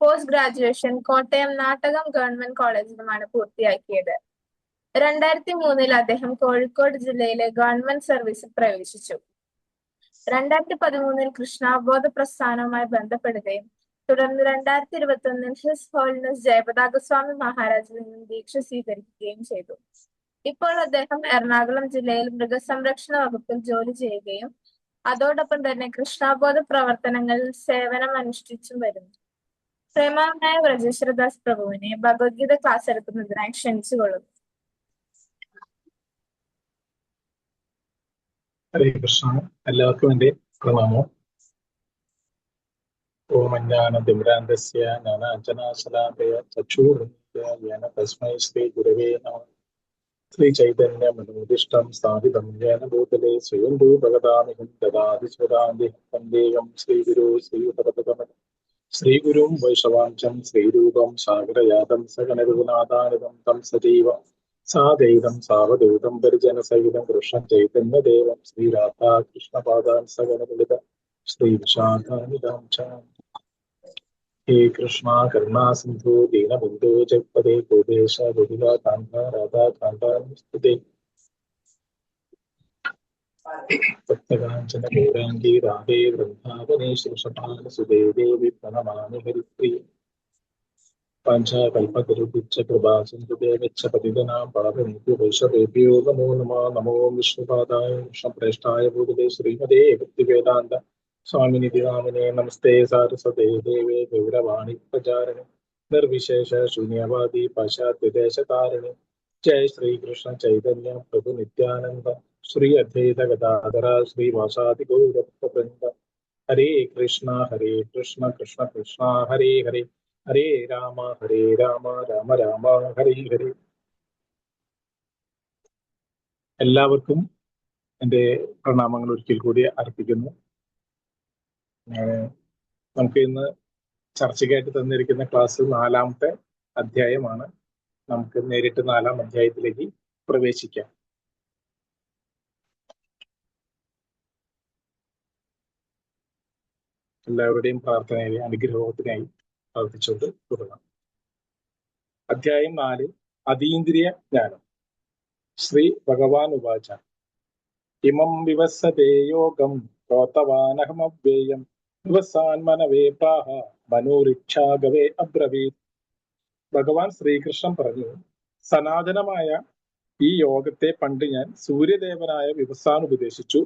post graduation Kottayam Nattakam government കോളേജിലുമാണ് പൂർത്തിയാക്കിയത്. 2003 അദ്ദേഹം കോഴിക്കോട് ജില്ലയിലെ ഗവൺമെന്റ് സർവീസിൽ പ്രവേശിച്ചു. 2013 കൃഷ്ണാവബോധ പ്രസ്ഥാനവുമായി ബന്ധപ്പെടുകയും തുടർന്ന് 2021 ഹിസ് ഹോളിനസ് ജയപതാകസ്വാമി മഹാരാജിൽ നിന്നും ദീക്ഷ സ്വീകരിക്കുകയും ചെയ്തു. ഇപ്പോൾ അദ്ദേഹം എറണാകുളം ജില്ലയിൽ മൃഗസംരക്ഷണ വകുപ്പിൽ ജോലി ചെയ്യുകയും അതോടൊപ്പം തന്നെ കൃഷ്ണാബോധ പ്രവർത്തനങ്ങളിൽ സേവനം അനുഷ്ഠിച്ചും വരുന്നു. പ്രേമമായ ബ്രജേശ്വരദാസ് പ്രഭുവിനെ ഭഗവത്ഗീത ക്ലാസ് എടുക്കുന്നതിനായി ക്ഷണിച്ചുകൊള്ളുന്നു. ഹരേ കൃഷ്ണ. എല്ലാവർക്കും എന്റെ പ്രണാമം. ഓം അജ്ഞാനതിമിരാന്തസ്യ ജ്ഞാനാഞ്ജനാശലാകയ ചക്ഷുരുന്മിലിത തസ്മൈ ശ്രീ ഗുരവേ നമഃ. ശ്രീ ചൈതന്യ മനോദിഷ്ടം സ്ഥാപിതം യേന ഭൂതലേ സ്വയം ഭഗവതാമിഹം ദദാതി സ്വദാന്തിഹം വന്ദേഹം ശ്രീഗുരു ശ്രീപദപദകമലം ശ്രീഗുരും വൈഷ്ണവാംശം ശ്രീരൂപം സാഗരയാതം സഗണരഘുനാഥാനിതം തം സജീവ സാദൈതം സാവധൂതം പരിജനസഹിതം കൃഷ്ണ ചൈതന്യദേവം ശ്രീരാധാ കൃഷ്ണപാദാൻ സഗണലളിത ശ്രീ വിശാഖാനിതാം ച. ഹേ കൃഷ്ണ കരുണാ സിന്ധു ദീനബന്ധു ജഗപദേ ഗോപേശ ഗോപിക കാന്ത രാധാ കാന്ത നമസ്തുതേ. ഭക്തകാഞ്ചന ഗൗരാംഗീ രാധേ വൃന്ദാവനേശ്വര സുതേ ദേവി പ്രണമാമി ഹരിപ്രിയ. പാഞ്ചാകൽപതരുഭിശ്ച കൃപാ സിന്ധുദേവച്ഛ പതിതനാം പാവനേഭ്യോ വൈഷ്ണവേഭ്യോ നമോ നമഃ. നമോ വിഷ്ണുപാദായ കൃഷ്ണപ്രേഷ്ഠായ ഭൂതലേ ശ്രീമതേ ഭക്തിവേദാന്ത സ്വാമിനിധി നാമിനേ. നമസ്തേ സാരസ്വതേ ദേവേ ഗൗരവാണി പ്രചാരണി നിർവിശേഷ ശൂന്യവാദി പാശ്ചാത്യദേശതാരിണി. ജയ ശ്രീകൃഷ്ണ ചൈതന്യ പ്രഭു നിത്യാനന്ദ ശ്രീ അദ്വൈത ഗദാധര ശ്രീവാസാദി ഗൗരവൃന്ദ. ഹരേ കൃഷ്ണ കൃഷ്ണ കൃഷ്ണ ഹരേ ഹരേ ഹരേ രാമ രാമ രാമ ഹരേ ഹരേ. എല്ലാവർക്കും എൻ്റെ പ്രണാമങ്ങൾ ഒരിക്കൽ കൂടി അർപ്പിക്കുന്നു. നമുക്ക് ഇന്ന് ചർച്ചയ്ക്കായിട്ട് തന്നിരിക്കുന്ന ക്ലാസ് 4-ാമത്തെ അധ്യായമാണ്. നമുക്ക് നേരിട്ട് 4-ാം അധ്യായത്തിലേക്ക് പ്രവേശിക്കാം. എല്ലാവരുടെയും പ്രാർത്ഥനയായി അനുഗ്രഹത്തിനായി പ്രാർത്ഥിച്ചുകൊണ്ട് തുടങ്ങാം. അധ്യായം 4, അതീന്ദ്രിയ ജ്ഞാനം. ശ്രീ ഭഗവാൻ ഉവാച ഇമം വിവസതേ യോഗം പ്രോതവാനഹമവ്യേയം വിവസാൻ മനവേ പ്രാഹ മനോരിച്ഛാഗവേ അബ്രവീത്. ഭഗവാൻ ശ്രീകൃഷ്ണൻ പറഞ്ഞു, സനാതനമായ ഈ യോഗത്തെ പണ്ട് ഞാൻ സൂര്യദേവനായ വിവസാൻ ഉപദേശിച്ചു.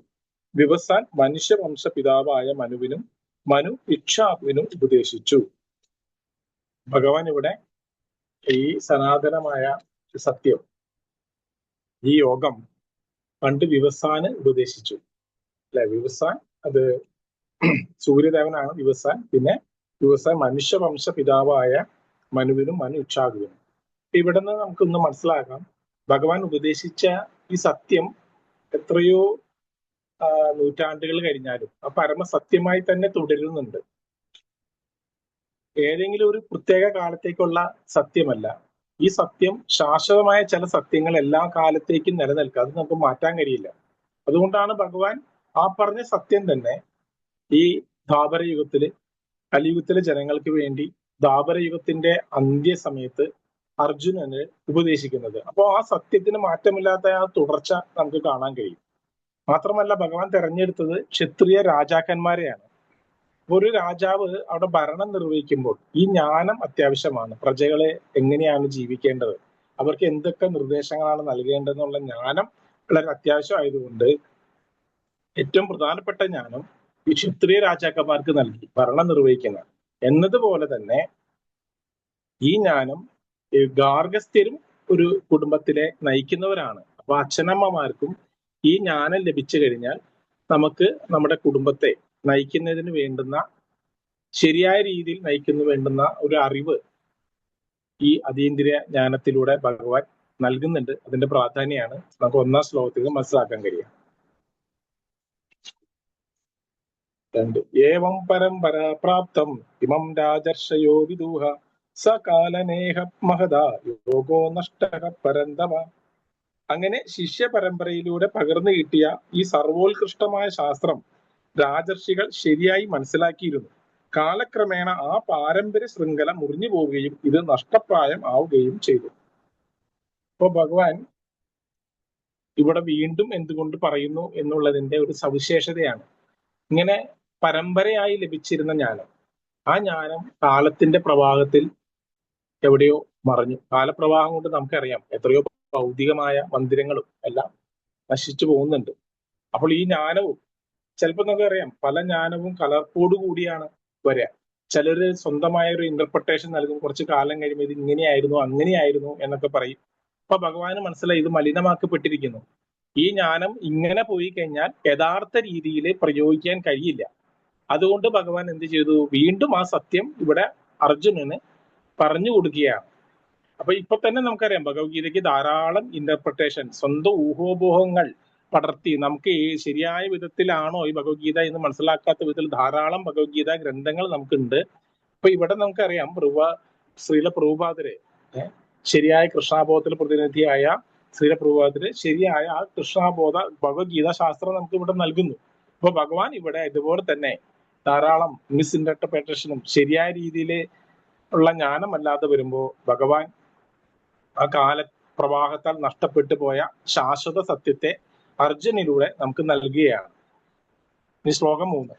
വിവസാൻ മനുഷ്യവംശ പിതാവായ മനുവിനും മനു ഇക്ഷ്വാകുവിനും ഉപദേശിച്ചു. ഭഗവാൻ ഇവിടെ ഈ സനാതനമായ സത്യം, ഈ യോഗം പണ്ട് വിവസ്വാന് ഉപദേശിച്ചു അല്ലെ. വിവസ്വാൻ അത് സൂര്യദേവനാണ് വിവസ്വാൻ. പിന്നെ വിവസ്വാൻ മനുഷ്യവംശ പിതാവായ മനുവിനും മനു ഇക്ഷ്വാകുവിനും. ഇവിടെ നിന്ന് നമുക്കൊന്ന് മനസ്സിലാക്കാം, ഭഗവാൻ ഉപദേശിച്ച ഈ സത്യം എത്രയോ നൂറ്റാണ്ടുകൾ കഴിഞ്ഞാലും ആ പരമസത്യമായി തന്നെ തുടരുന്നുണ്ട്. ഏതെങ്കിലും ഒരു പ്രത്യേക കാലത്തേക്കുള്ള സത്യമല്ല. ഈ സത്യം ശാശ്വതമായ ചില സത്യങ്ങൾ എല്ലാ കാലത്തേക്കും നിലനിൽക്കുക, അത് നമുക്ക് മാറ്റാൻ കഴിയില്ല. അതുകൊണ്ടാണ് ഭഗവാൻ ആ പറഞ്ഞ സത്യം തന്നെ ഈ ദ്വാപരയുഗത്തില്, കലിയുഗത്തിലെ ജനങ്ങൾക്ക് വേണ്ടി ദ്വാപരയുഗത്തിന്റെ അന്ത്യസമയത്ത് അർജുനന് ഉപദേശിക്കുന്നത്. അപ്പോൾ ആ സത്യത്തിന് മാറ്റമില്ലാത്ത ആ തുടർച്ച നമുക്ക് കാണാൻ കഴിയും. മാത്രമല്ല ഭഗവാൻ തെരഞ്ഞെടുത്തത് ക്ഷത്രിയ രാജാക്കന്മാരെയാണ്. ഒരു രാജാവ് അവിടെ ഭരണം നിർവഹിക്കുമ്പോൾ ഈ ജ്ഞാനം അത്യാവശ്യമാണ്. പ്രജകളെ എങ്ങനെയാണ് ജീവിക്കേണ്ടത്, അവർക്ക് എന്തൊക്കെ നിർദ്ദേശങ്ങളാണ് നൽകേണ്ടതെന്നുള്ള ജ്ഞാനം വളരെ അത്യാവശ്യമായതുകൊണ്ട് ഏറ്റവും പ്രധാനപ്പെട്ട ജ്ഞാനം ഈ ക്ഷത്രിയ രാജാക്കന്മാർക്ക് നൽകി ഭരണം നിർവഹിക്കുന്ന. എന്നതുപോലെ തന്നെ ഈ ജ്ഞാനം ഗാർഹസ്ഥ്യരും ഒരു കുടുംബത്തിലെ നയിക്കുന്നവരാണ്. അപ്പൊ അച്ഛനമ്മമാർക്കും ഈ ജ്ഞാനം ലഭിച്ചു കഴിഞ്ഞാൽ നമുക്ക് നമ്മുടെ കുടുംബത്തെ നയിക്കുന്നതിന് വേണ്ടുന്ന, ശരിയായ രീതിയിൽ നയിക്കുന്നു വേണ്ടുന്ന ഒരു അറിവ് ഈ അതീന്ദ്രിയ ജ്ഞാനത്തിലൂടെ ഭഗവാൻ നൽകുന്നുണ്ട്. അതിന്റെ പ്രാധാന്യമാണ് നമുക്ക് ഒന്നാം ശ്ലോകത്തിൽ മനസ്സിലാക്കാൻ കഴിയുക. ഏവം പരമ്പര പ്രാപ്തം ഇമം രാജർഷയോ വിദൂഹ സകാലനേഹ മഹദാ യോഗോ നഷ്ടഃ പരന്തമ. അങ്ങനെ ശിഷ്യ പരമ്പരയിലൂടെ പകർന്നു കിട്ടിയ ഈ സർവോത്കൃഷ്ടമായ ശാസ്ത്രം രാജർഷികൾ ശരിയായി മനസ്സിലാക്കിയിരുന്നു. കാലക്രമേണ ആ പാരമ്പര്യ ശൃംഖല മുറിഞ്ഞു പോവുകയും ഇത് നഷ്ടപ്രായം ആവുകയും ചെയ്തു. ഇപ്പൊ ഭഗവാൻ ഇവിടെ വീണ്ടും എന്തുകൊണ്ട് പറയുന്നു എന്നുള്ളതിന്റെ ഒരു സവിശേഷതയാണ്. ഇങ്ങനെ പരമ്പരയായി ലഭിച്ചിരുന്ന ജ്ഞാനം, ആ ജ്ഞാനം കാലത്തിന്റെ പ്രവാഹത്തിൽ എവിടെയോ മറഞ്ഞു. കാലപ്രവാഹം കൊണ്ട് നമുക്കറിയാം എത്രയോ ഭൗതികമായ മന്ദിരങ്ങളും എല്ലാം നശിച്ചു പോകുന്നുണ്ട്. അപ്പോൾ ഈ ജ്ഞാനവും ചിലപ്പോൾ നമുക്കറിയാം പല ജ്ഞാനവും കലർപ്പോടു കൂടിയാണ് വരിക. ചിലര് സ്വന്തമായ ഒരു ഇന്റർപ്രിട്ടേഷൻ നൽകും. കുറച്ച് കാലം കഴിയുമ്പോൾ ഇത് ഇങ്ങനെയായിരുന്നു അങ്ങനെയായിരുന്നു എന്നൊക്കെ പറയും. അപ്പൊ ഭഗവാന് മനസ്സിലായി ഇത് മലിനമാക്കപ്പെട്ടിരിക്കുന്നു. ഈ ജ്ഞാനം ഇങ്ങനെ പോയി കഴിഞ്ഞാൽ യഥാർത്ഥ രീതിയിൽ പ്രയോഗിക്കാൻ കഴിയില്ല. അതുകൊണ്ട് ഭഗവാൻ എന്ത് ചെയ്തു, വീണ്ടും ആ സത്യം ഇവിടെ അർജുനന് പറഞ്ഞു കൊടുക്കുകയാണ്. അപ്പൊ ഇപ്പൊ തന്നെ നമുക്കറിയാം ഭഗവത്ഗീതയ്ക്ക് ധാരാളം ഇന്റർപ്രിട്ടേഷൻ, സ്വന്തം ഊഹോപോഹങ്ങൾ പടർത്തി നമുക്ക് ശരിയായ വിധത്തിലാണോ ഈ ഭഗവത്ഗീത എന്ന് മനസ്സിലാക്കാത്ത വിധത്തിൽ ധാരാളം ഭഗവത്ഗീത ഗ്രന്ഥങ്ങൾ നമുക്കുണ്ട്. അപ്പൊ ഇവിടെ നമുക്കറിയാം ശ്രീല പ്രഭുപാദരെ, ശരിയായ കൃഷ്ണാബോധത്തിൽ പ്രതിനിധിയായ ശ്രീല പ്രഭുപാദര് ശരിയായ ആ കൃഷ്ണാബോധ ഭഗവത്ഗീത ശാസ്ത്രം നമുക്ക് ഇവിടെ നൽകുന്നു. അപ്പൊ ഭഗവാൻ ഇവിടെ ഇതുപോലെ തന്നെ ധാരാളം മിസ് ഇന്റർപ്രിട്ടേഷനും ശരിയായ രീതിയിൽ ഉള്ള ജ്ഞാനമല്ലാതെ വരുമ്പോ ഭഗവാൻ ആ കാല പ്രവാഹത്താൽ നഷ്ടപ്പെട്ടു പോയ ശാശ്വത സത്യത്തെ അർജുനിലൂടെ നമുക്ക് നൽകുകയാണ്. ഈ ശ്ലോകം 3.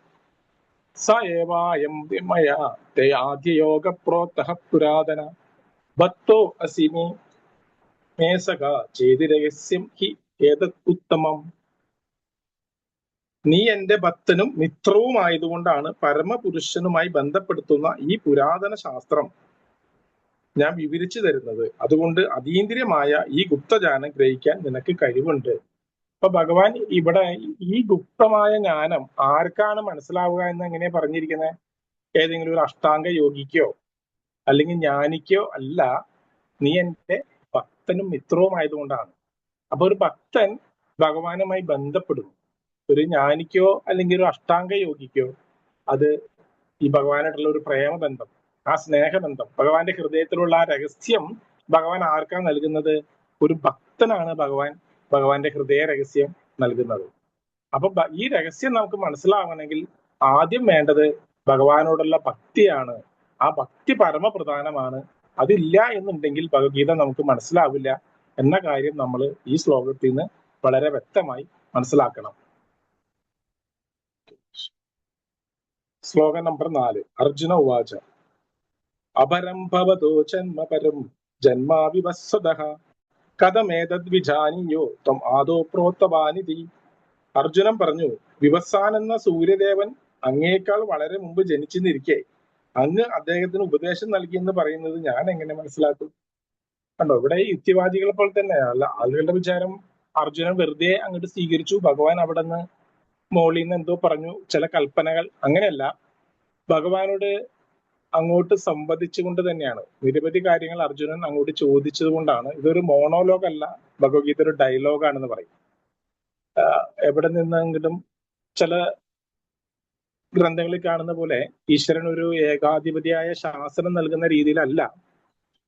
സ ഏവായം മയാ തേ ആദ്യയോഗ പ്രോക്തഃ പുരാതന ഭക്തോ അസിമി മേസക ചേതി രഹസ്യം ഹി ഏതത് ഉത്തമം. നീ എന്റെ ഭക്തനും മിത്രവുമായതുകൊണ്ടാണ് പരമപുരുഷനുമായി ബന്ധപ്പെടുത്തുന്ന ഈ പുരാതന ശാസ്ത്രം ഞാൻ വിവരിച്ചു തരുന്നത്. അതുകൊണ്ട് അതീന്ദ്രിയമായ ഈ ഗുപ്തജ്ഞാനം ഗ്രഹിക്കാൻ നിനക്ക് കഴിവുണ്ട്. അപ്പൊ ഭഗവാൻ ഇവിടെ ഈ ഗുപ്തമായ ജ്ഞാനം ആർക്കാണ് മനസ്സിലാവുക എന്ന് എങ്ങനെ പറഞ്ഞിരിക്കുന്നത്? ഏതെങ്കിലും ഒരു അഷ്ടാംഗ യോഗിക്കോ അല്ലെങ്കിൽ ജ്ഞാനിക്കോ അല്ല, നീ എന്റെ ഭക്തനും മിത്രവുമായതുകൊണ്ടാണ്. അപ്പൊ ഒരു ഭക്തൻ ഭഗവാനുമായി ബന്ധപ്പെടുന്നു. ഒരു ജ്ഞാനിക്കോ അല്ലെങ്കിൽ ഒരു അഷ്ടാംഗ യോഗിക്കോ അത് ഈ ഭഗവാനായിട്ടുള്ള ഒരു പ്രേമബന്ധം, ആ സ്നേഹബന്ധം, ഭഗവാന്റെ ഹൃദയത്തിലുള്ള ആ രഹസ്യം ഭഗവാൻ ആർക്കാണ് നൽകുന്നത്? ഒരു ഭക്തനാണ് ഭഗവാന്റെ ഹൃദയ രഹസ്യം നൽകുന്നത്. അപ്പൊ ഈ രഹസ്യം നമുക്ക് മനസ്സിലാവണമെങ്കിൽ ആദ്യം വേണ്ടത് ഭഗവാനോടുള്ള ഭക്തിയാണ്. ആ ഭക്തി പരമപ്രധാനമാണ്. അതില്ല എന്നുണ്ടെങ്കിൽ ഭഗവത്ഗീത നമുക്ക് മനസ്സിലാവില്ല എന്ന കാര്യം നമ്മൾ ഈ ശ്ലോകത്തിൽ നിന്ന് വളരെ വ്യക്തമായി മനസ്സിലാക്കണം. ശ്ലോകം നമ്പർ 4. അർജുന ഉവാച അപരം ഭവതോ ജന്മ പരം ജന്മാവിവസ്വതഃ കഥമേതദ് വിജാനീയോ ത്വം ആദോ പ്രോക്തവാനിതി. അർജുനൻ പറഞ്ഞു, വിവസ്വാൻ എന്ന സൂര്യദേവൻ അങ്ങേക്കാൾ വളരെ മുമ്പ് ജനിച്ചെന്നിരിക്കെ അങ്ങ് അദ്ദേഹത്തിന് ഉപദേശം നൽകിയെന്ന് പറയുന്നത് ഞാൻ എങ്ങനെ മനസ്സിലാക്കും? കണ്ടോ, ഇവിടെ ഈ യുക്തിവാദികളെ പോലെ തന്നെ അല്ല, ആളുകളുടെ വിചാരം അർജുനൻ വെറുതെ അങ്ങോട്ട് സ്വീകരിച്ചു, ഭഗവാൻ അവിടെ നിന്ന് മോളിൽ നിന്ന് എന്തോ പറഞ്ഞു, ചില കൽപ്പനകൾ. അങ്ങനെയല്ല, ഭഗവാനോട് അങ്ങോട്ട് സംവദിച്ചുകൊണ്ട് തന്നെയാണ് നിരവധി കാര്യങ്ങൾ അർജുനൻ അങ്ങോട്ട് ചോദിച്ചത് കൊണ്ടാണ്. ഇതൊരു മോണോലോഗ് അല്ല, ഭഗവത്ഗീത ഒരു ഡയലോഗാണെന്ന് പറയും. എവിടെ നിന്നെങ്കിലും ചില ഗ്രന്ഥങ്ങളിൽ കാണുന്ന പോലെ ഈശ്വരൻ ഒരു ഏകാധിപതിയായ ശാസനം നൽകുന്ന രീതിയിലല്ല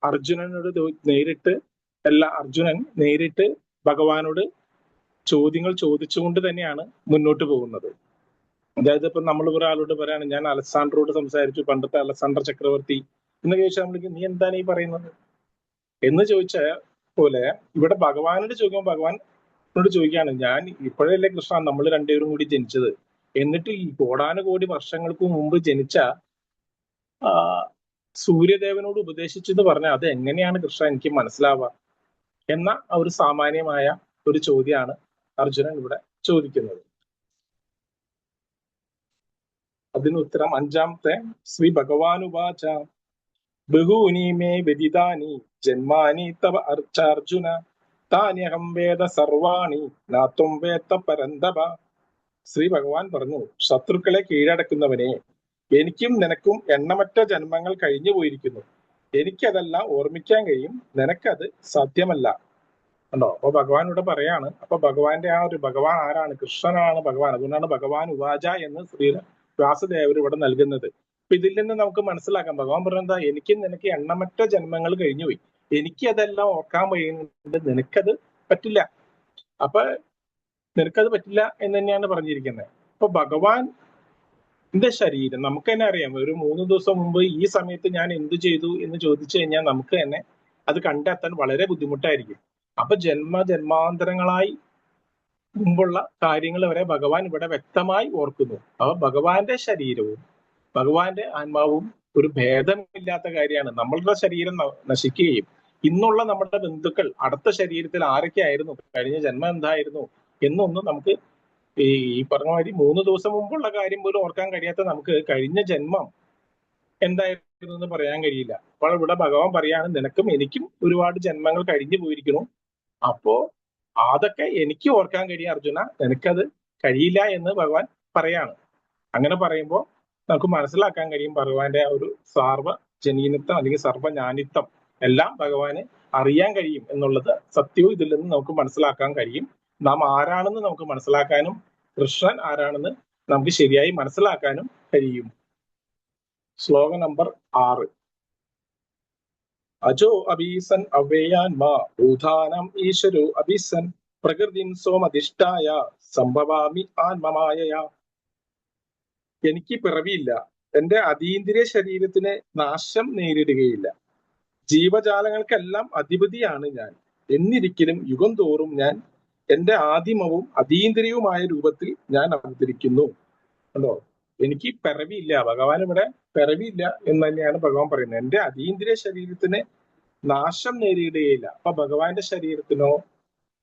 അർജുനനോട് അർജുനൻ നേരിട്ട് ഭഗവാനോട് ചോദ്യങ്ങൾ ചോദിച്ചുകൊണ്ട് തന്നെയാണ് മുന്നോട്ട് പോകുന്നത്. അതായത് ഇപ്പൊ നമ്മൾ ഒരാളോട് പറയാണ്, ഞാൻ അലക്സാണ്ടറോട് സംസാരിച്ചു, പണ്ടത്തെ അലക്സാണ്ടർ ചക്രവർത്തി എന്ന് ചോദിച്ചാൽ നമ്മൾക്ക് നീ എന്താണ് ഈ പറയുന്നത് എന്ന് ചോദിച്ച പോലെ ഇവിടെ ഭഗവാനോട് ചോദിക്കുമ്പോൾ ഭഗവാനോട് ചോദിക്കുകയാണ്, ഞാൻ ഇപ്പോഴല്ലേ കൃഷ്ണ നമ്മൾ രണ്ടുപേരും കൂടി ജനിച്ചത്, എന്നിട്ട് ഈ കോടാനുകോടി വർഷങ്ങൾക്ക് മുമ്പ് ജനിച്ച സൂര്യദേവനോട് ഉപദേശിച്ചെന്ന് പറഞ്ഞാൽ അത് എങ്ങനെയാണ് കൃഷ്ണ എനിക്ക് മനസ്സിലാവുക എന്ന ഒരു സാമാന്യമായ ഒരു ചോദ്യമാണ് അർജുനൻ ഇവിടെ ചോദിക്കുന്നത്. അതിന് ഉത്തരം അഞ്ചാമത്തെ ശ്രീ ഭഗവാനുവാച ബഹൂനി മേ വ്യതിതാനി ജന്മാനി തവ അർച്ചാർജുന താന്യഹം വേദ സർവാണി നാത്വം വേത്ത പരന്തപ. ശ്രീ ഭഗവാൻ പറഞ്ഞു, ശത്രുക്കളെ കീഴടക്കുന്നവനെ, എനിക്കും നിനക്കും എണ്ണമറ്റ ജന്മങ്ങൾ കഴിഞ്ഞു പോയിരിക്കുന്നു. എനിക്കതെല്ലാം ഓർമ്മിക്കാൻ കഴിയും, നിനക്കത് സാധ്യമല്ല. കണ്ടോ, അപ്പൊ ഭഗവാൻ ഇവിടെ പറയാണ്. അപ്പൊ ഭഗവാന്റെ ആ ഒരു ഭഗവാൻ ആരാണ്? കൃഷ്ണനാണ് ഭഗവാൻ. അതുകൊണ്ടാണ് ഭഗവാൻ ഉവാച എന്ന് ശ്രീ വ്യാസദേവർ ഇവിടെ നൽകുന്നത്. അപ്പൊ ഇതിൽ നിന്ന് നമുക്ക് മനസ്സിലാക്കാം, ഭഗവാൻ പറഞ്ഞെന്താ, എനിക്കും നിനക്ക് എണ്ണമറ്റ ജന്മങ്ങൾ കഴിഞ്ഞുപോയി, എനിക്ക് അതെല്ലാം ഓർക്കാൻ കഴിയുന്നുണ്ട്, നിനക്കത് പറ്റില്ല. അപ്പൊ നിനക്കത് പറ്റില്ല എന്ന് തന്നെയാണ് പറഞ്ഞിരിക്കുന്നത്. അപ്പൊ ഭഗവാന്റെ ശരീരം നമുക്ക് തന്നെ അറിയാം. ഒരു 3 ദിവസം മുമ്പ് ഈ സമയത്ത് ഞാൻ എന്തു ചെയ്തു എന്ന് ചോദിച്ചു കഴിഞ്ഞാൽ നമുക്ക് തന്നെ അത് കണ്ടെത്താൻ വളരെ ബുദ്ധിമുട്ടായിരിക്കും. അപ്പൊ ജന്മാന്തരങ്ങളായി മുമ്പുള്ള കാര്യങ്ങൾ വരെ ഭഗവാൻ ഇവിടെ വ്യക്തമായി ഓർക്കുന്നു. അപ്പൊ ഭഗവാന്റെ ശരീരവും ഭഗവാന്റെ ആത്മാവും ഒരു ഭേദമില്ലാത്ത കാര്യമാണ്. നമ്മളുടെ ശരീരം നശിക്കുകയും ഇന്നുള്ള നമ്മുടെ ബന്ധുക്കൾ അടുത്ത ശരീരത്തിൽ ആരൊക്കെ ആയിരുന്നു, കഴിഞ്ഞ ജന്മം എന്തായിരുന്നു എന്നൊന്നും നമുക്ക് ഈ പറഞ്ഞ മാതിരി 3 ദിവസം മുമ്പുള്ള കാര്യം പോലും ഓർക്കാൻ കഴിയാത്ത നമുക്ക് കഴിഞ്ഞ ജന്മം എന്തായിരുന്നു എന്ന് പറയാൻ കഴിയില്ല. അപ്പോൾ ഇവിടെ ഭഗവാൻ പറയാണ്, നിനക്കും എനിക്കും ഒരുപാട് ജന്മങ്ങൾ കഴിഞ്ഞു പോയിരിക്കുന്നു, അപ്പോ അതൊക്കെ എനിക്ക് ഓർക്കാൻ കഴിയും അർജുന, നിനക്കത് കഴിയില്ല എന്ന് ഭഗവാൻ പറയാണ്. അങ്ങനെ പറയുമ്പോൾ നമുക്ക് മനസ്സിലാക്കാൻ കഴിയും ഭഗവാന്റെ ആ ഒരു സാർവജനീനത്വം അല്ലെങ്കിൽ സർവജ്ഞാനിത്വം എല്ലാം ഭഗവാന് അറിയാൻ കഴിയും എന്നുള്ളത് സത്യവും ഇതിൽ നിന്ന് നമുക്ക് മനസ്സിലാക്കാൻ കഴിയും. നാം ആരാണെന്ന് നമുക്ക് മനസ്സിലാക്കാനും കൃഷ്ണൻ ആരാണെന്ന് നമുക്ക് ശരിയായി മനസ്സിലാക്കാനും കഴിയും. ശ്ലോകം നമ്പർ 6. അജോ അഭീസൻ അവ്യയാൻമാ ഭൂതാനം ഈശ്വരോ അഭീസൻ പ്രകൃതിം സോമധിഷ്ഠായ സംഭവാമി ആത്മമായയാ. എനിക്ക് പിറവിയില്ല, എന്റെ അതീന്ദ്രിയ ശരീരത്തിന് നാശം നേരിടുകയില്ല, ജീവജാലങ്ങൾക്കെല്ലാം അധിപതിയാണ് ഞാൻ, എന്നിരിക്കലും യുഗം തോറും ഞാൻ എന്റെ ആദിമവും അതീന്ദ്രിയവുമായ രൂപത്തിൽ ഞാൻ അവതരിക്കുന്നു. കണ്ടോ, എനിക്ക് പിറവിയില്ല. ഭഗവാൻ ഇവിടെ പിറവിയില്ല എന്ന് തന്നെയാണ് ഭഗവാൻ പറയുന്നത്. എന്റെ അതീന്ദ്രിയ ശരീരത്തിന് നാശം നേരിടുകയില്ല. അപ്പൊ ഭഗവാന്റെ ശരീരത്തിനോ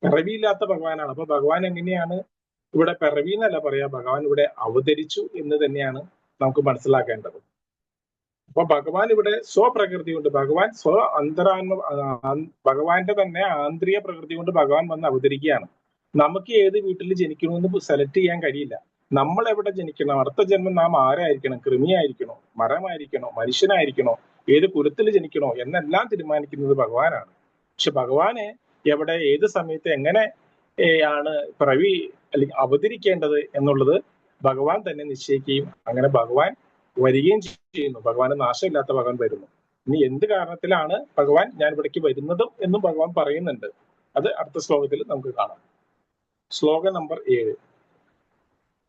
പിറവിയില്ലാത്ത ഭഗവാനാണ്. അപ്പൊ ഭഗവാൻ എങ്ങനെയാണ് ഇവിടെ പിറവി എന്നല്ല പറയാ, ഭഗവാൻ ഇവിടെ അവതരിച്ചു എന്ന് തന്നെയാണ് നമുക്ക് മനസ്സിലാക്കേണ്ടത്. അപ്പൊ ഭഗവാൻ ഇവിടെ സ്വപ്രകൃതി കൊണ്ട്, ഭഗവാൻ ഭഗവാന്റെ തന്നെ ആന്തരിക പ്രകൃതി കൊണ്ട് ഭഗവാൻ വന്ന് അവതരിക്കുകയാണ്. നമുക്ക് ഏത് വീട്ടിൽ ജനിക്കണമെന്ന് സെലക്ട് ചെയ്യാൻ കഴിയില്ല. നമ്മൾ എവിടെ ജനിക്കണം, അടുത്ത ജന്മം നാം ആരായിരിക്കണം, കൃമിയായിരിക്കണോ, മരമായിരിക്കണോ, മനുഷ്യനായിരിക്കണോ, ഏത് കുലത്തിൽ ജനിക്കണോ എന്നെല്ലാം തീരുമാനിക്കുന്നത് ഭഗവാനാണ്. പക്ഷെ ഭഗവാന് എവിടെ ഏത് സമയത്ത് എങ്ങനെ ആണ് പിറവി അല്ലെങ്കിൽ അവതരിക്കേണ്ടത് എന്നുള്ളത് ഭഗവാൻ തന്നെ നിശ്ചയിക്കുകയും അങ്ങനെ ഭഗവാൻ വരികയും ചെയ്യുന്നു. ഭഗവാന് നാശമില്ലാത്ത ഭഗവാൻ വരുന്നു. ഇനി എന്ത് കാരണത്തിലാണ് ഭഗവാൻ ഞാൻ ഇവിടേക്ക് വരുന്നതും എന്നും ഭഗവാൻ പറയുന്നുണ്ട്. അത് അടുത്ത ശ്ലോകത്തിൽ നമുക്ക് കാണാം. ശ്ലോകം നമ്പർ 7.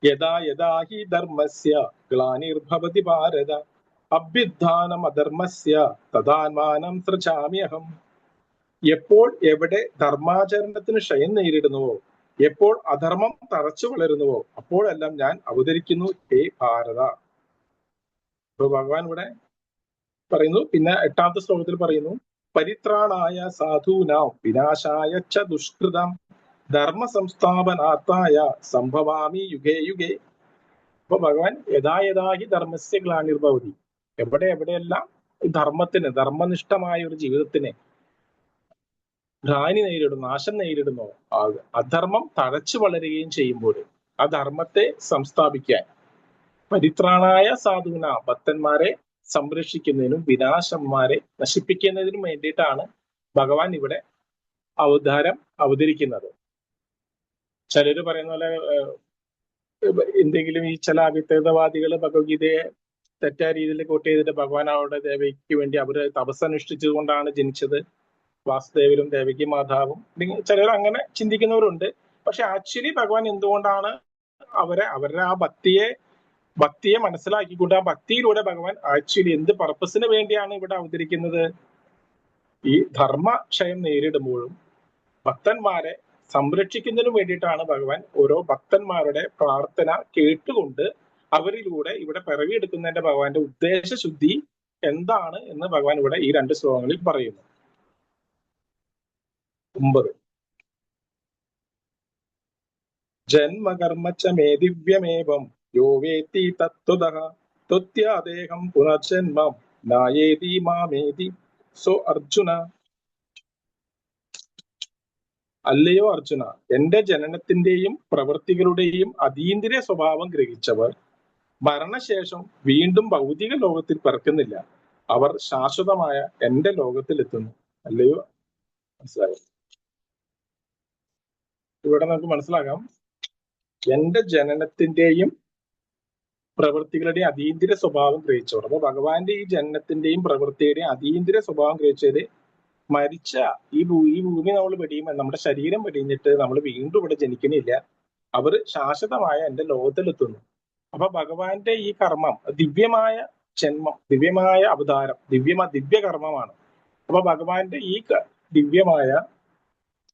യഥാ യഥാ ഹി ധർമ്മസ്യ ഗ്ലാനിർഭവതി ഭാരത അഭ്യുത്ഥാനം അധർമ്മസ്യ തദാത്മാനം സൃജാമ്യഹം. എപ്പോൾ എവിടെ ധർമാചരണത്തിന് ക്ഷയം നേരിടുന്നുവോ, എപ്പോൾ അധർമ്മം തറച്ചു വളരുന്നുവോ, അപ്പോഴെല്ലാം ഞാൻ അവതരിക്കുന്നു, ഹേ ഭാരത. അപ്പൊ ഭഗവാൻ ഇവിടെ പറയുന്നു. പിന്നെ 8ാമത്തെ ശ്ലോകത്തിൽ പറയുന്നു, പരിത്രാണായ സാധൂനാം വിനാശായ ച ദുഷ്കൃതം ധർമ്മ സംസ്ഥാപനാർത്ഥായ സംഭവാമി യുഗേ യുഗേ. അപ്പൊ ഭഗവാൻ യഥാ ധർമ്മസ്യ ഗ്ലാനിർഭവതി, എവിടെയെല്ലാം ധർമ്മത്തിന്, ധർമ്മനിഷ്ഠമായ ഒരു ജീവിതത്തിന് ഗ്ലാനി നേരിടുന്നു, നാശം നേരിടുന്നു, അധർമ്മം തഴച്ചു വളരുകയും ചെയ്യുമ്പോൾ ആ ധർമ്മത്തെ സംസ്ഥാപിക്കാൻ പരിത്രാണായ സാധുന, ഭക്തന്മാരെ സംരക്ഷിക്കുന്നതിനും വിനാശന്മാരെ നശിപ്പിക്കുന്നതിനും വേണ്ടിയിട്ടാണ് ഭഗവാൻ ഇവിടെ അവതരിക്കുന്നത്. ചിലര് പറയുന്ന പോലെ എന്തെങ്കിലും ഈ ചില അവിത്തേതവാദികൾ ഭഗവത്ഗീതയെ തെറ്റായ രീതിയിൽ കോട്ട് ചെയ്തിട്ട് ഭഗവാൻ അവരുടെ ദേവയ്ക്ക് വേണ്ടി അവര് തപസ്സനുഷ്ഠിച്ചത് കൊണ്ടാണ് ജനിച്ചത്, വാസുദേവരും ദേവകി മാതാവും, ചിലർ അങ്ങനെ ചിന്തിക്കുന്നവരുണ്ട്. പക്ഷെ ആക്ച്വലി ഭഗവാൻ എന്തുകൊണ്ടാണ് അവരുടെ ആ ഭക്തിയെ മനസ്സിലാക്കിക്കൊണ്ട് ആ ഭക്തിയിലൂടെ ഭഗവാൻ ആക്ച്വലി എന്ത് പർപ്പസിന് വേണ്ടിയാണ് ഇവിടെ അവതരിക്കുന്നത്? ഈ ധർമ്മക്ഷയം നേരിടുമ്പോഴും ഭക്തന്മാരെ സംരക്ഷിക്കുന്നതിന് വേണ്ടിയിട്ടാണ് ഭഗവാൻ ഓരോ ഭക്തന്മാരുടെ പ്രാർത്ഥന കേട്ടുകൊണ്ട് അവരിലൂടെ ഇവിടെ പിറവിയെടുക്കുന്നതിന്റെ ഭഗവാന്റെ ഉദ്ദേശശുദ്ധി എന്താണ് എന്ന് ഭഗവാൻ ഇവിടെ ഈ 2 ശ്ലോകങ്ങളിൽ പറയുന്നു. 9 ജന്മകർമ്മച്ച മേ ദിവ്യമേവം യോ വേത്തി തത്വതഃ ത്വത്യാദേഹം പുനർജന്മം നായേതി മാമേതി സോ അർജുന. അല്ലയോ അർജുന, എന്റെ ജനനത്തിന്റെയും പ്രവൃത്തികളുടെയും അതീന്ദ്രിയ സ്വഭാവം ഗ്രഹിച്ചവർ മരണശേഷം വീണ്ടും ഭൗതിക ലോകത്തിൽ പിറക്കുന്നില്ല, അവർ ശാശ്വതമായ എന്റെ ലോകത്തിൽ എത്തുന്നു. അല്ലയോ, മനസ്സിലായോ? ഇവിടെ നമുക്ക് മനസ്സിലാക്കാം, എന്റെ ജനനത്തിന്റെയും പ്രവൃത്തികളുടെയും അതീന്ദ്രിയ സ്വഭാവം ഗ്രഹിച്ചവർ. അപ്പൊ ഭഗവാന്റെ ഈ ജനനത്തിന്റെയും പ്രവൃത്തിയുടെയും അതീന്ദ്രിയ സ്വഭാവം ഗ്രഹിച്ചത് മരിച്ച ഈ ഭൂമി നമ്മൾ വെടിയുമ്പോൾ, നമ്മുടെ ശരീരം വെടിഞ്ഞിട്ട് നമ്മൾ വീണ്ടും ഇവിടെ ജനിക്കുന്നില്ല, അവർ ശാശ്വതമായ എന്റെ ലോകത്തിലെത്തുന്നു. അപ്പൊ ഭഗവാന്റെ ഈ കർമ്മം ദിവ്യമായ ജന്മം, ദിവ്യമായ അവതാരം, ദിവ്യകർമ്മമാണ്. അപ്പൊ ഭഗവാന്റെ ഈ ദിവ്യമായ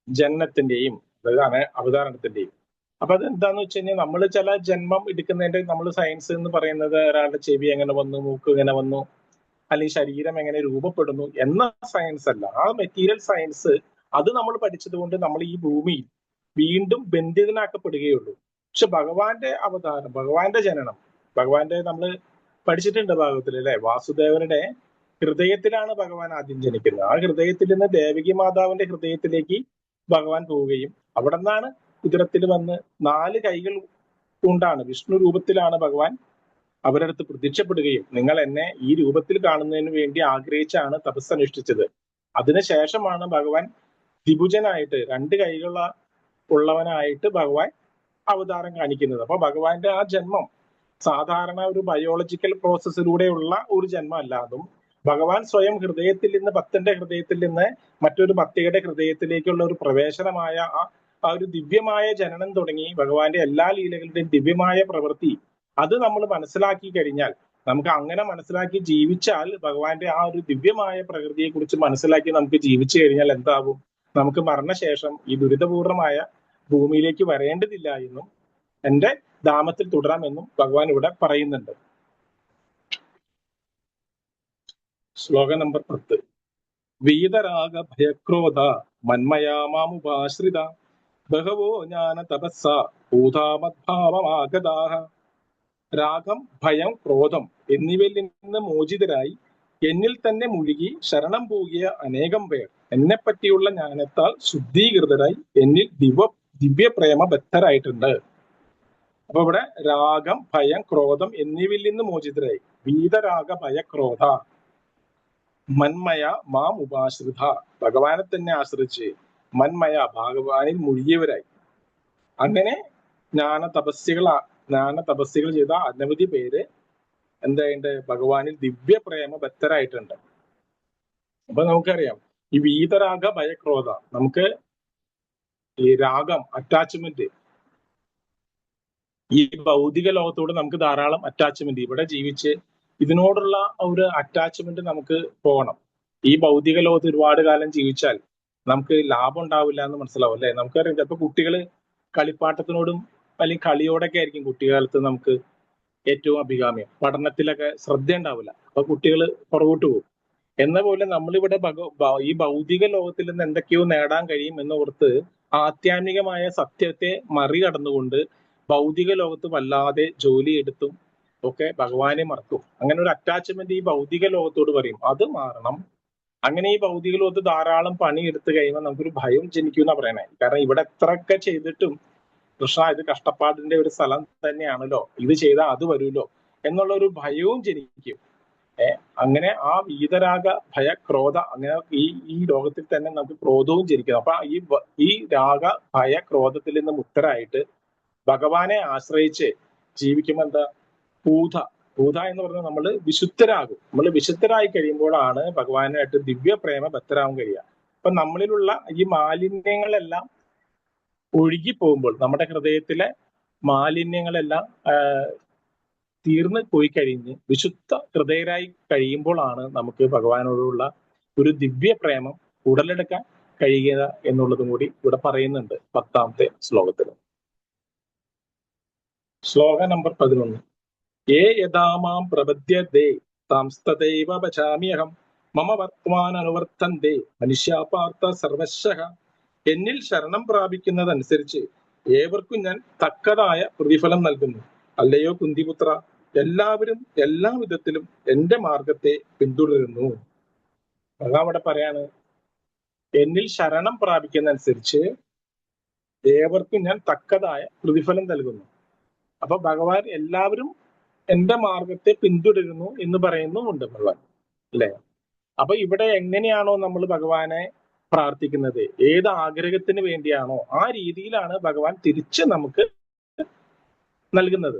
ജനനത്തിന്റെയും അതായത് അവതാരണത്തിന്റെയും അപ്പൊ അത് എന്താന്ന് വെച്ച് കഴിഞ്ഞാൽ, നമ്മൾ ചില ജന്മം എടുക്കുന്നതിന്റെ നമ്മൾ സയൻസ് എന്ന് പറയുന്നത് ഒരാളുടെ ചെവി എങ്ങനെ വന്നു, മൂക്ക് എങ്ങനെ വന്നു, അല്ലെങ്കിൽ ശരീരം എങ്ങനെ രൂപപ്പെടുന്നു എന്ന സയൻസ് അല്ല. ആ മെറ്റീരിയൽ സയൻസ് അത് നമ്മൾ പഠിച്ചത് കൊണ്ട് നമ്മൾ ഈ ഭൂമിയിൽ വീണ്ടും ബന്ധിതനാക്കപ്പെടുകയുള്ളൂ. പക്ഷെ ഭഗവാന്റെ അവതാരം, ഭഗവാന്റെ ജനനം, ഭഗവാന്റെ നമ്മൾ പഠിച്ചിട്ടുണ്ട് ഭാഗത്തിൽ അല്ലെ, വാസുദേവരുടെ ഹൃദയത്തിലാണ് ഭഗവാൻ ആദ്യം ജനിക്കുന്നത്. ആ ഹൃദയത്തിൽ നിന്ന് ദേവകി മാതാവിന്റെ ഹൃദയത്തിലേക്ക് ഭഗവാൻ പോവുകയും അവിടെ നിന്നാണ് ഉദരത്തിൽ വന്ന് 4 കൈകൾ കൊണ്ടാണ് വിഷ്ണു രൂപത്തിലാണ് ഭഗവാൻ അവരുടെ അടുത്ത് പ്രത്യക്ഷപ്പെടുകയും നിങ്ങൾ എന്നെ ഈ രൂപത്തിൽ കാണുന്നതിന് വേണ്ടി ആഗ്രഹിച്ചാണ് തപസ്സനുഷ്ഠിച്ചത്. അതിനുശേഷമാണ് ഭഗവാൻ ദ്വിഭുജനായിട്ട് 2 കൈകൾ ഉള്ളവനായിട്ട് ഭഗവാൻ അവതാരം കാണിക്കുന്നത്. അപ്പൊ ഭഗവാന്റെ ആ ജന്മം സാധാരണ ഒരു ബയോളജിക്കൽ പ്രോസസ്സിലൂടെയുള്ള ഒരു ജന്മം അല്ലാതും ഭഗവാൻ സ്വയം ഹൃദയത്തിൽ നിന്ന്, ഭക്തന്റെ ഹൃദയത്തിൽ നിന്ന് മറ്റൊരു ഭക്തിയുടെ ഹൃദയത്തിലേക്കുള്ള ഒരു പ്രവേശനമായ ആ ഒരു ദിവ്യമായ ജനനം തുടങ്ങി ഭഗവാന്റെ എല്ലാ ലീലകളുടെയും ദിവ്യമായ പ്രവൃത്തി അത് നമ്മൾ മനസ്സിലാക്കി കഴിഞ്ഞാൽ, നമുക്ക് അങ്ങനെ മനസ്സിലാക്കി ജീവിച്ചാൽ, ഭഗവാന്റെ ആ ഒരു ദിവ്യമായ പ്രകൃതിയെ കുറിച്ച് മനസ്സിലാക്കി നമുക്ക് ജീവിച്ചു കഴിഞ്ഞാൽ എന്താവും? നമുക്ക് മരണശേഷം ഈ ദുരിതപൂർണമായ ഭൂമിയിലേക്ക് വരേണ്ടതില്ല എന്നും എന്റെ ധാമത്തിൽ തുടരാമെന്നും ഭഗവാൻ ഇവിടെ പറയുന്നുണ്ട്. ശ്ലോകം നമ്പർ 10. വീതരാഗ ഭയക്രോധ മന്മയാമാമുപാശ്രിത ബഹവോ ജ്ഞാന തപസ്സ ഭൂതാമദ്ഭാവമാഗതാഹ. രാഗം, ഭയം, ക്രോധം എന്നിവയിൽ നിന്ന് മോചിതരായി എന്നിൽ തന്നെ മുഴുകി ശരണം പോകിയ അനേകം പേർ എന്നെപ്പറ്റിയുള്ള ജ്ഞാനത്താൽ ശുദ്ധീകൃതരായി എന്നിൽ ദിവ്യപ്രേമ ബദ്ധരായിട്ടുണ്ട്. അപ്പൊ ഇവിടെ രാഗം, ഭയം, ക്രോധം എന്നിവയിൽ നിന്ന് മോചിതരായി. വീതരാഗ ഭയക്രോധ മന്മയ മാം ഉപാശ്രിത, ഭഗവാനെ തന്നെ ആശ്രയിച്ച് മന്മയ ഭഗവാനിൽ മുഴുകിയവരായി. അങ്ങനെ ജ്ഞാന തപസ്സുകൾ ചെയ്ത അനവധി പേര് എന്തായിട്ടുണ്ട്? ഭഗവാനിൽ ദിവ്യപ്രേമ ബദ്ധരായിട്ടുണ്ട്. അപ്പൊ നമുക്കറിയാം, ഈ വീതരാഗ ഭയക്രോധ, നമുക്ക് ഈ രാഗം, അറ്റാച്ച്മെന്റ്, ഈ ഭൗതിക ലോകത്തോട് നമുക്ക് ധാരാളം അറ്റാച്ച്മെന്റ്, ഇവിടെ ജീവിച്ച് ഇതിനോടുള്ള ഒരു അറ്റാച്ച്മെന്റ് നമുക്ക് പോകണം. ഈ ഭൗതിക ലോകത്ത് ഒരുപാട് കാലം ജീവിച്ചാൽ നമുക്ക് ലാഭം ഉണ്ടാവില്ല എന്ന് മനസ്സിലാവും അല്ലെ? നമുക്കറിയാം, ചിലപ്പോൾ കുട്ടികള് കളിപ്പാട്ടത്തിനോടും അല്ലെങ്കിൽ കളിയോടൊക്കെ ആയിരിക്കും കുട്ടിക്കാലത്ത് നമുക്ക് ഏറ്റവും അഭികാമ്യം. പഠനത്തിലൊക്കെ ശ്രദ്ധ ഉണ്ടാവില്ല, അപ്പൊ കുട്ടികൾ പുറകോട്ട് പോകും. എന്ന പോലെ നമ്മളിവിടെ ഈ ഭൗതിക ലോകത്തിൽ നിന്ന് എന്തൊക്കെയോ നേടാൻ കഴിയും എന്നോർത്ത് ആധ്യാത്മികമായ സത്യത്തെ മറികടന്നുകൊണ്ട് ഭൗതിക ലോകത്ത് വല്ലാതെ ജോലി എടുത്തും ഒക്കെ ഭഗവാനെ മറക്കും. അങ്ങനെ ഒരു അറ്റാച്ച്മെന്റ് ഈ ഭൗതിക ലോകത്തോട് പറയും, അത് മാറണം. അങ്ങനെ ഈ ഭൗതിക ലോകത്ത് ധാരാളം പണി എടുത്തു കഴിയുമ്പോൾ നമുക്കൊരു ഭയം ജനിക്കും എന്നാ പറയണേ. കാരണം ഇവിടെ എത്രയൊക്കെ ചെയ്തിട്ടും കൃഷ്ണ ഇത് കഷ്ടപ്പാടിന്റെ ഒരു സ്ഥലം തന്നെയാണല്ലോ, ഇത് ചെയ്താൽ അത് വരുമല്ലോ എന്നുള്ള ഒരു ഭയവും ജനിക്കും. അങ്ങനെ ആ വീതരാഗ ഭയ ക്രോധ, അങ്ങനെ ഈ ലോകത്തിൽ തന്നെ നമുക്ക് ക്രോധവും ജനിക്കുന്നു. അപ്പൊ ഈ രാഗ ഭയ ക്രോധത്തിൽ നിന്ന് മുക്തരായിട്ട് ഭഗവാനെ ആശ്രയിച്ച് ജീവിക്കുമ്പോൾ എന്താ, പൂത എന്ന് പറഞ്ഞാൽ നമ്മൾ വിശുദ്ധരാകും. നമ്മൾ വിശുദ്ധരായി കഴിയുമ്പോഴാണ് ഭഗവാനായിട്ട് ദിവ്യ പ്രേമ ബദ്ധരാകാൻ കഴിയുക. അപ്പൊ നമ്മളിലുള്ള ഈ മാലിന്യങ്ങളെല്ലാം ഒഴുകി പോകുമ്പോൾ, നമ്മുടെ ഹൃദയത്തിലെ മാലിന്യങ്ങളെല്ലാം തീർന്ന് പോയി കഴിഞ്ഞ് വിശുദ്ധ ഹൃദയരായി കഴിയുമ്പോഴാണ് നമുക്ക് ഭഗവാനോടുള്ള ഒരു ദിവ്യ പ്രേമം ഉടലെടുക്കാൻ കഴിയുക എന്നുള്ളതും കൂടി ഇവിടെ പറയുന്നുണ്ട് 10ാമത്തെ ശ്ലോകത്തിൽ. ശ്ലോക നമ്പർ 11. ഏ യഥാമാം പ്രപദ്യതേ താംസ്തദൈവ ഭജാമ്യഹം മമ വർത്തമാൻ അനുവർത്തന്തേ മനുഷ്യാപാർത്ഥ സർവശഃ. എന്നിൽ ശരണം പ്രാപിക്കുന്നതനുസരിച്ച് ഏവർക്കും ഞാൻ തക്കതായ പ്രതിഫലം നൽകുന്നു. അല്ലയോ കുന്തിപുത്ര, എല്ലാവരും എല്ലാ വിധത്തിലും എന്റെ മാർഗത്തെ പിന്തുടരുന്നു. അവിടെ പറയാണ്, എന്നിൽ ശരണം പ്രാപിക്കുന്നതനുസരിച്ച് ഏവർക്കും ഞാൻ തക്കതായ പ്രതിഫലം നൽകുന്നു. അപ്പൊ ഭഗവാൻ എല്ലാവരും എന്റെ മാർഗത്തെ പിന്തുടരുന്നു എന്ന് പറയുന്നുമുണ്ട് ഭഗവാൻ, അല്ലെ? അപ്പൊ ഇവിടെ എങ്ങനെയാണോ നമ്മൾ ഭഗവാനെ പ്രാർത്ഥിക്കുന്നത്, ഏത് ആഗ്രഹത്തിന് വേണ്ടിയാണോ ആ രീതിയിലാണ് ഭഗവാൻ തിരിച്ച് നമുക്ക് നൽകുന്നത്.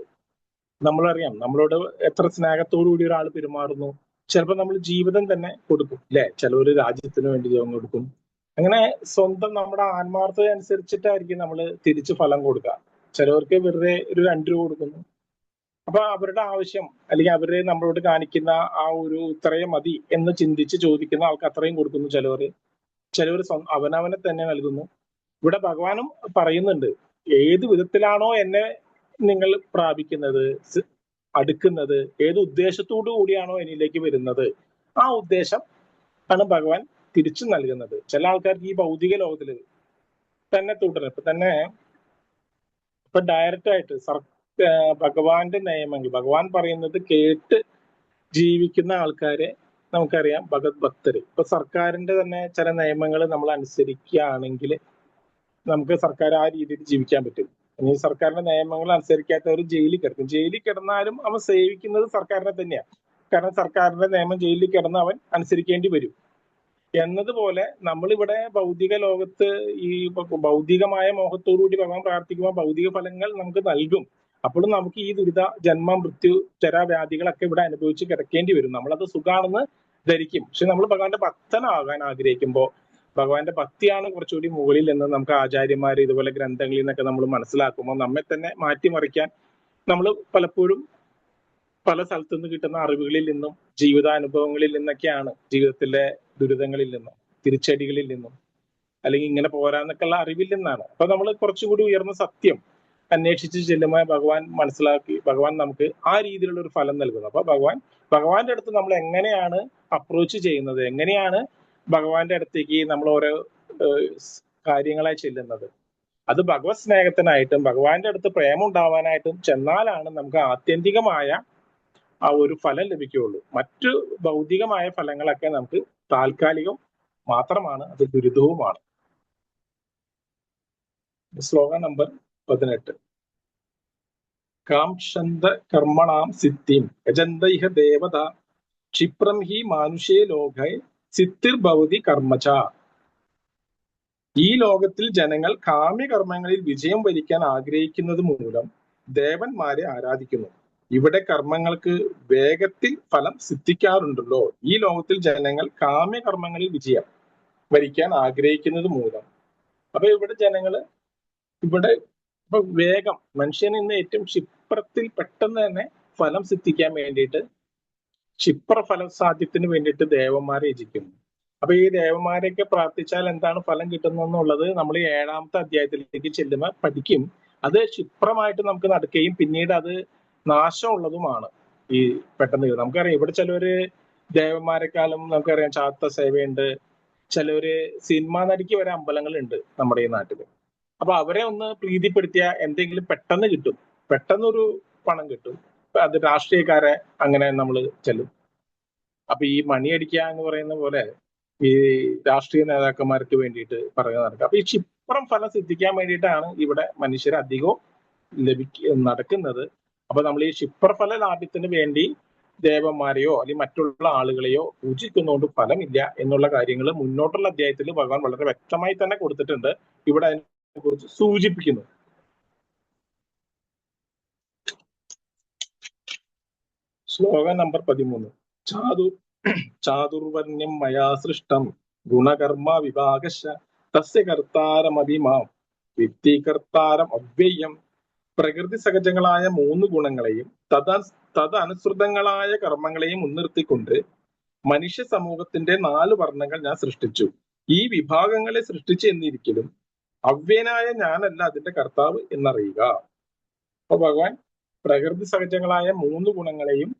നമ്മളറിയാം നമ്മളോട് എത്ര സ്നേഹത്തോടു കൂടി ഒരാൾ പെരുമാറുന്നു. ചിലപ്പോൾ നമ്മൾ ജീവിതം തന്നെ കൊടുക്കും, അല്ലെ? ചിലവർ രാജ്യത്തിന് വേണ്ടി ദൈവം കൊടുക്കും. അങ്ങനെ സ്വന്തം നമ്മുടെ ആത്മാർത്ഥത അനുസരിച്ചിട്ടായിരിക്കും നമ്മൾ തിരിച്ച് ഫലം കൊടുക്കുക. ചിലവർക്ക് വെറുതെ ഒരു 2 രൂപ കൊടുക്കുന്നു. അപ്പൊ അവരുടെ ആവശ്യം അല്ലെങ്കിൽ അവര് നമ്മളോട് കാണിക്കുന്ന ആ ഒരു ഇത്രയും മതി എന്ന് ചിന്തിച്ച് ചോദിക്കുന്ന ആൾക്ക് അത്രയും കൊടുക്കുന്നു. ചിലവർ അവനവനെ തന്നെ നൽകുന്നു. ഇവിടെ ഭഗവാനും പറയുന്നുണ്ട്, ഏത് വിധത്തിലാണോ എന്നെ നിങ്ങൾ പ്രാപിക്കുന്നത്, അടുക്കുന്നത്, ഏത് ഉദ്ദേശത്തോടു കൂടിയാണോ എന്നിലേക്ക് വരുന്നത്, ആ ഉദ്ദേശം ആണ് ഭഗവാൻ തിരിച്ചു നൽകുന്നത്. ചില ആൾക്കാർക്ക് ഈ ഭൗതിക ലോകത്തില് തന്നെ തുടരും. ഇപ്പൊ ഡയറക്റ്റ് ആയിട്ട് ഭഗവാന്റെ നിയമങ്ങൾ, ഭഗവാൻ പറയുന്നത് കേട്ട് ജീവിക്കുന്ന ആൾക്കാരെ നമുക്കറിയാം ഭഗത് ഭക്തര്. ഇപ്പൊ സർക്കാരിന്റെ തന്നെ ചില നിയമങ്ങൾ നമ്മൾ അനുസരിക്കുകയാണെങ്കിൽ നമുക്ക് സർക്കാർ ആ രീതിയിൽ ജീവിക്കാൻ പറ്റും. ഇനി സർക്കാരിന്റെ നിയമങ്ങൾ അനുസരിക്കാത്തവർ ജയിലിൽ കിടക്കും. ജയിലിൽ കിടന്നാലും അവൻ സേവിക്കുന്നത് സർക്കാരിനെ തന്നെയാണ്. കാരണം സർക്കാരിന്റെ നിയമം ജയിലിൽ കിടന്ന് അവൻ അനുസരിക്കേണ്ടി വരും. എന്നതുപോലെ നമ്മളിവിടെ ഭൗതിക ലോകത്ത് ഈ ഭൗതികമായ മോഹത്തോടുകൂടി ഭഗവാൻ പ്രാർത്ഥിക്കുമ്പോൾ ഭൗതിക ഫലങ്ങൾ നമുക്ക് നൽകും. അപ്പോഴും നമുക്ക് ഈ ദുരിത ജന്മ മൃത്യു ചരാവ്യാധികളൊക്കെ ഇവിടെ അനുഭവിച്ച് കിടക്കേണ്ടി വരും. നമ്മളത് സുഖാണെന്ന് ധരിക്കും. പക്ഷെ നമ്മൾ ഭഗവാന്റെ ഭക്തനാകാൻ ആഗ്രഹിക്കുമ്പോൾ ഭഗവാന്റെ ഭക്തിയാണ് കുറച്ചുകൂടി മുകളിൽ എന്ന് നമുക്ക് ആചാര്യന്മാര് ഇതുപോലെ ഗ്രന്ഥങ്ങളിൽ നിന്നൊക്കെ നമ്മൾ മനസ്സിലാക്കുമ്പോൾ നമ്മെ തന്നെ മാറ്റിമറിക്കാൻ നമ്മൾ പലപ്പോഴും പല സ്ഥലത്തു നിന്ന് കിട്ടുന്ന അറിവുകളിൽ നിന്നും ജീവിതാനുഭവങ്ങളിൽ നിന്നൊക്കെയാണ്, ജീവിതത്തിലെ ദുരിതങ്ങളിൽ നിന്നും തിരിച്ചടികളിൽ നിന്നും അല്ലെങ്കിൽ ഇങ്ങനെ പോരാന്നൊക്കെയുള്ള അറിവിൽ നിന്നാണ്. അപ്പൊ നമ്മൾ കുറച്ചുകൂടി ഉയർന്ന സത്യം അന്വേഷിച്ച് ചെല്ലുമ്പോൾ ഭഗവാൻ മനസ്സിലാക്കി ഭഗവാൻ നമുക്ക് ആ രീതിയിലുള്ള ഒരു ഫലം നൽകുന്നു. അപ്പൊ ഭഗവാന്റെ അടുത്ത് നമ്മൾ എങ്ങനെയാണ് അപ്രോച്ച് ചെയ്യുന്നത്, എങ്ങനെയാണ് ഭഗവാന്റെ അടുത്തേക്ക് നമ്മൾ ഓരോ കാര്യങ്ങളായി ചെല്ലുന്നത്, അത് ഭഗവത് സ്നേഹത്തിനായിട്ടും ഭഗവാന്റെ അടുത്ത് പ്രേമം ഉണ്ടാവാനായിട്ടും ചെന്നാലാണ് നമുക്ക് ആത്യന്തികമായ ആ ഒരു ഫലം ലഭിക്കുകയുള്ളൂ. മറ്റു ഭൗതികമായ ഫലങ്ങളൊക്കെ നമുക്ക് താൽക്കാലികം മാത്രമാണ്, അത് ദുരിതവുമാണ്. ശ്ലോക നമ്പർ 18. കാംക്ഷന്ത കർമ്മണാം സിദ്ധിം യജന്തൈഹ ദേവത ക്ഷിപ്രം ഹി മാനുഷേ ലോകൈ സിദ്ധിർഭവതി കർമ്മച. ഈ ലോകത്തിൽ ജനങ്ങൾ കാമ്യകർമ്മങ്ങളിൽ വിജയം വരിക്കാൻ ആഗ്രഹിക്കുന്നത് മൂലം ദേവന്മാരെ ആരാധിക്കുന്നു. ഇവിടെ കർമ്മങ്ങൾക്ക് വേഗത്തിൽ ഫലം സിദ്ധിക്കാറുണ്ടല്ലോ. ഈ ലോകത്തിൽ ജനങ്ങൾ കാമ്യകർമ്മങ്ങളിൽ വിജയം വരിക്കാൻ ആഗ്രഹിക്കുന്നത് മൂലം, അപ്പൊ ഇവിടെ ജനങ്ങള് ഇപ്പൊ വേഗം, മനുഷ്യന് ഇന്ന് ഏറ്റവും ക്ഷിപ്രത്തിൽ പെട്ടെന്ന് തന്നെ ഫലം സിദ്ധിക്കാൻ വേണ്ടിയിട്ട്, ക്ഷിപ്ര ഫല സാധ്യത്തിന് വേണ്ടിയിട്ട് ദേവന്മാരെ യജിക്കുന്നു. അപ്പൊ ഈ ദേവന്മാരെയൊക്കെ പ്രാർത്ഥിച്ചാൽ എന്താണ് ഫലം കിട്ടുന്നതെന്നുള്ളത് നമ്മൾ 7ാമത്തെ അധ്യായത്തിലേക്ക് ചെല്ലുമ്പോൾ പഠിക്കും. അത് ക്ഷിപ്രമായിട്ട് നമുക്ക് നടക്കുകയും പിന്നീട് അത് നാശമുള്ളതുമാണ്. ഈ പെട്ടെന്ന് നമുക്കറിയാം, ഇവിടെ ചിലവര് ദേവന്മാരെക്കാളും നമുക്കറിയാം ചാത്ത സേവയുണ്ട്, ചിലവര് സിനിമാ നടിക്ക് വരെ അമ്പലങ്ങളുണ്ട് നമ്മുടെ ഈ നാട്ടില്. അപ്പൊ അവരെ ഒന്ന് പ്രീതിപ്പെടുത്തിയ എന്തെങ്കിലും പെട്ടെന്ന് കിട്ടും, പെട്ടെന്നൊരു പണം കിട്ടും. അത് രാഷ്ട്രീയക്കാരെ അങ്ങനെ നമ്മൾ ചെല്ലും. അപ്പൊ ഈ മണിയടിക്കുക എന്ന് പറയുന്ന പോലെ ഈ രാഷ്ട്രീയ നേതാക്കന്മാർക്ക് വേണ്ടിയിട്ട് പറയുക നടക്കുക. അപ്പൊ ഈ ക്ഷിപ്രം ഫലം സിദ്ധിക്കാൻ വേണ്ടിയിട്ടാണ് ഇവിടെ മനുഷ്യർ അധികവും നടക്കുന്നത്. അപ്പൊ നമ്മൾ ഈ ക്ഷിപ്രഫല ലാഭത്തിന് വേണ്ടി ദേവന്മാരെയോ അല്ലെങ്കിൽ മറ്റുള്ള ആളുകളെയോ പൂജിക്കുന്നതുകൊണ്ട് ഫലമില്ല എന്നുള്ള കാര്യങ്ങൾ മുന്നോട്ടുള്ള അധ്യായത്തിൽ ഭഗവാൻ വളരെ വ്യക്തമായി തന്നെ കൊടുത്തിട്ടുണ്ട്. ഇവിടെ അതിനെ കുറിച്ച് സൂചിപ്പിക്കുന്നു. ശ്ലോകം നമ്പർ 13. ചാതുർവർണ്യം മയാ സൃഷ്ടം ഗുണകർമ്മ വിഭാഗശ തസ്യ കർത്താരമഭിമാം വിദ്ധി കർത്താരം അവ്യയം. പ്രകൃതി സഹജങ്ങളായ 3 ഗുണങ്ങളെയും തദനുസൃതങ്ങളായ കർമ്മങ്ങളെയും മുൻനിർത്തിക്കൊണ്ട് മനുഷ്യ സമൂഹത്തിന്റെ 4 വർണ്ണങ്ങൾ ഞാൻ സൃഷ്ടിച്ചു. ഈ വിഭാഗങ്ങളെ സൃഷ്ടിച്ചു എന്നിരിക്കലും അവ്യനായ ഞാനല്ല അതിന്റെ കർത്താവ് എന്നറിയുക. അപ്പൊ ഭഗവാൻ പ്രകൃതി സഹജങ്ങളായ 3 ഗുണങ്ങളെയും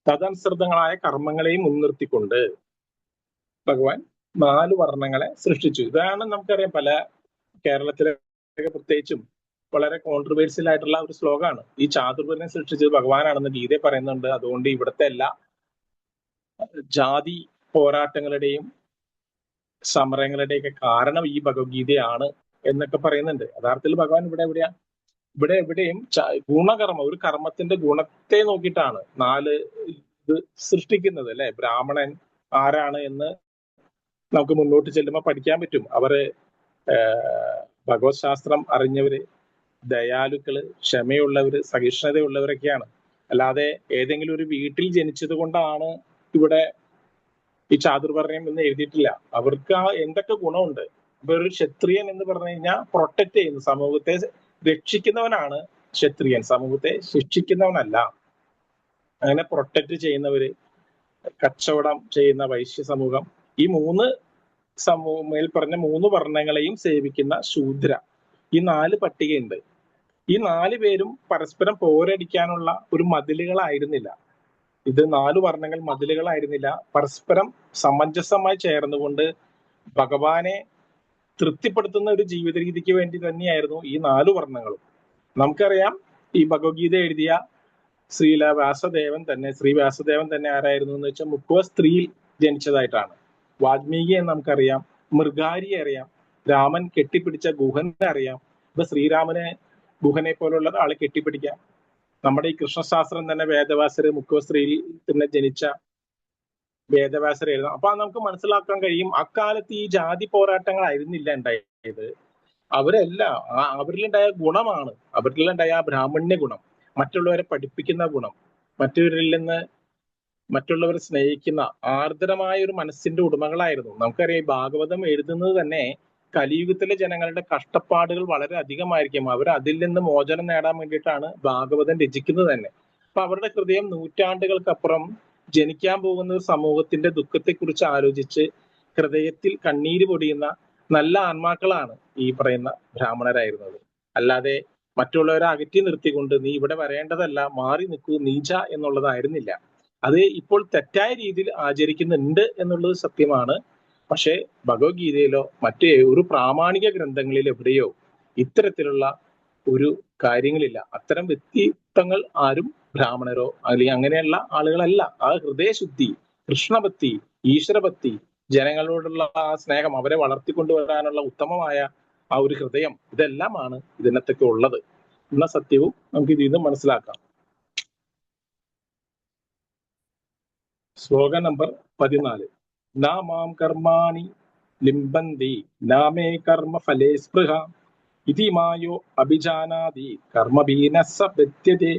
തദനുസൃതങ്ങളായ കർമ്മങ്ങളെയും മുൻനിർത്തിക്കൊണ്ട് ഭഗവാൻ 4 വർണ്ണങ്ങളെ സൃഷ്ടിച്ചു. ഇതാണ് നമുക്കറിയാം, പല കേരളത്തിലെ പ്രത്യേകിച്ചും വളരെ കോൺട്രവേഴ്സ്യൽ ആയിട്ടുള്ള ഒരു ശ്ലോകമാണ്. ഈ ചാതുർവർണ്ണം സൃഷ്ടിച്ചത് ഭഗവാനാണെന്ന് ഗീത പറയുന്നുണ്ട്. അതുകൊണ്ട് ഇവിടുത്തെ എല്ലാ ജാതി പോരാട്ടങ്ങളുടെയും സമരങ്ങളുടെയൊക്കെ കാരണം ഈ ഭഗവത്ഗീതയാണ് എന്നൊക്കെ പറയുന്നുണ്ട്. യഥാർത്ഥത്തിൽ ഭഗവാൻ ഇവിടെ എവിടെയും ഗുണകർമ്മം, ഒരു കർമ്മത്തിന്റെ ഗുണത്തെ നോക്കിയിട്ടാണ് 4 ഇത് സൃഷ്ടിക്കുന്നത്, അല്ലെ? ബ്രാഹ്മണൻ ആരാണ് എന്ന് നമുക്ക് മുന്നോട്ട് ചെല്ലുമ്പോൾ പഠിക്കാൻ പറ്റും. അവര് ഭഗവത് ശാസ്ത്രം അറിഞ്ഞവര്, ദയാലുക്കള്, ക്ഷമയുള്ളവര്, സഹിഷ്ണുതയുള്ളവരൊക്കെയാണ്. അല്ലാതെ ഏതെങ്കിലും ഒരു വീട്ടിൽ ജനിച്ചത് കൊണ്ടാണ് ഇവിടെ ഈ ചാതുർവർണ്ണ്യം എന്ന് എഴുതിയിട്ടില്ല. അവർക്ക് എന്തൊക്കെ ഗുണമുണ്ട്. ഇപ്പൊ ഒരു ക്ഷത്രിയൻ എന്ന് പറഞ്ഞു കഴിഞ്ഞാൽ പ്രൊട്ടക്ട് ചെയ്യുന്നു, സമൂഹത്തെ രക്ഷിക്കുന്നവനാണ് ക്ഷത്രിയൻ, സമൂഹത്തെ ശിക്ഷിക്കുന്നവനല്ല. അങ്ങനെ പ്രൊട്ടക്ട് ചെയ്യുന്നവര്, കച്ചവടം ചെയ്യുന്ന വൈശ്യ സമൂഹം, ഈ 3 മേൽ പറഞ്ഞ 3 വർണ്ണങ്ങളെയും സേവിക്കുന്ന ശൂദ്ര, ഈ 4 പട്ടികയുണ്ട്. ഈ 4 പേരും പരസ്പരം പോരടിക്കാനുള്ള ഒരു മതിലുകളായിരുന്നില്ല. ഇത് 4 വർണ്ണങ്ങൾ മതിലുകളായിരുന്നില്ല. പരസ്പരം സമഞ്ജസമായി ചേർന്നുകൊണ്ട് ഭഗവാനെ തൃപ്തിപ്പെടുത്തുന്ന ഒരു ജീവിത രീതിക്ക് വേണ്ടി തന്നെയായിരുന്നു ഈ 4 വർണ്ണങ്ങളും. നമുക്കറിയാം, ഈ ഭഗവത്ഗീത എഴുതിയ ശ്രീ വ്യാസദേവൻ തന്നെ ആരായിരുന്നു എന്ന് വെച്ചാൽ മുക്കുവ സ്ത്രീയിൽ ജനിച്ചതായിട്ടാണ്. വാൽമീകിയെ നമുക്കറിയാം, മൃഗാരിയെ അറിയാം, രാമൻ കെട്ടിപ്പിടിച്ച ഗുഹനെ അറിയാം. ഇപ്പൊ ശ്രീരാമനെ ഗുഹനെ പോലുള്ള ആളെ കെട്ടിപ്പിടിക്കാം. നമ്മുടെ ഈ കൃഷ്ണശാസ്ത്രം തന്നെ വേദവ്യാസര് മുക്കുവ സ്ത്രീയിൽ തന്നെ ജനിച്ച വേദവ്യാസർ എഴുതാം. അപ്പൊ നമുക്ക് മനസ്സിലാക്കാൻ കഴിയും, അക്കാലത്ത് ഈ ജാതി പോരാട്ടങ്ങളായിരുന്നില്ല ഉണ്ടായത്. അവരിലുണ്ടായ ഗുണമാണ്, അവരിലുണ്ടായ ബ്രാഹ്മണ്യ ഗുണം, മറ്റുള്ളവരെ പഠിപ്പിക്കുന്ന ഗുണം, മറ്റുള്ളവരെ സ്നേഹിക്കുന്ന ആർദ്രമായ ഒരു മനസ്സിന്റെ ഉടമകളായിരുന്നു. നമുക്കറിയാം, ഭാഗവതം എഴുതുന്നത് തന്നെ കലിയുഗത്തിലെ ജനങ്ങളുടെ കഷ്ടപ്പാടുകൾ വളരെ അധികമായിരിക്കും. അവർ അതിൽ നിന്ന് മോചനം നേടാൻ വേണ്ടിയിട്ടാണ് ഭാഗവതം രചിക്കുന്നത് തന്നെ. അപ്പൊ അവരുടെ ഹൃദയം നൂറ്റാണ്ടുകൾക്കപ്പുറം ജനിക്കാൻ പോകുന്ന ഒരു സമൂഹത്തിന്റെ ദുഃഖത്തെക്കുറിച്ച് ആലോചിച്ച് ഹൃദയത്തിൽ കണ്ണീര് പൊടിയുന്ന നല്ല ആത്മാക്കളാണ് ഈ പറയുന്ന ബ്രാഹ്മണരായിരുന്നത്. അല്ലാതെ മറ്റുള്ളവരെ അകറ്റി നിർത്തിക്കൊണ്ട് നീ ഇവിടെ വരേണ്ടതല്ല, മാറി നിൽക്കൂ, നീച എന്നുള്ളതായിരുന്നില്ല. അത് ഇപ്പോൾ തെറ്റായ രീതിയിൽ ആചരിക്കുന്നുണ്ട് എന്നുള്ളത് സത്യമാണ്. പക്ഷെ ഭഗവത്ഗീതയിലോ മറ്റേ ഒരു പ്രാമാണിക ഗ്രന്ഥങ്ങളിൽ എവിടെയോ ഇത്തരത്തിലുള്ള ഒരു കാര്യങ്ങളില്ല. അത്തരം വ്യക്തിത്വങ്ങൾ ആരും ബ്രാഹ്മണരോ അല്ലെങ്കിൽ അങ്ങനെയുള്ള ആളുകളല്ല. ആ ഹൃദയശുദ്ധി, കൃഷ്ണഭക്തി, ഈശ്വരഭക്തി, ജനങ്ങളോടുള്ള ആ സ്നേഹം, അവരെ വളർത്തിക്കൊണ്ടുവരാനുള്ള ഉത്തമമായ ആ ഒരു ഹൃദയം, ഇതെല്ലാമാണ് ഇതിനകത്തൊക്കെ ഉള്ളത് എന്ന സത്യവും നമുക്ക് ഇതിൽ നിന്ന് മനസ്സിലാക്കാം. ശ്ലോകം നമ്പർ 14. നാമാം കർമാണി ലിംബന്തി നാമേ കർമ്മ ഫലേ സ്പൃഹ ഇതി മായോ അഭിജാനാതി കർമ്മഭീനസ്സ ബധ്യതേ.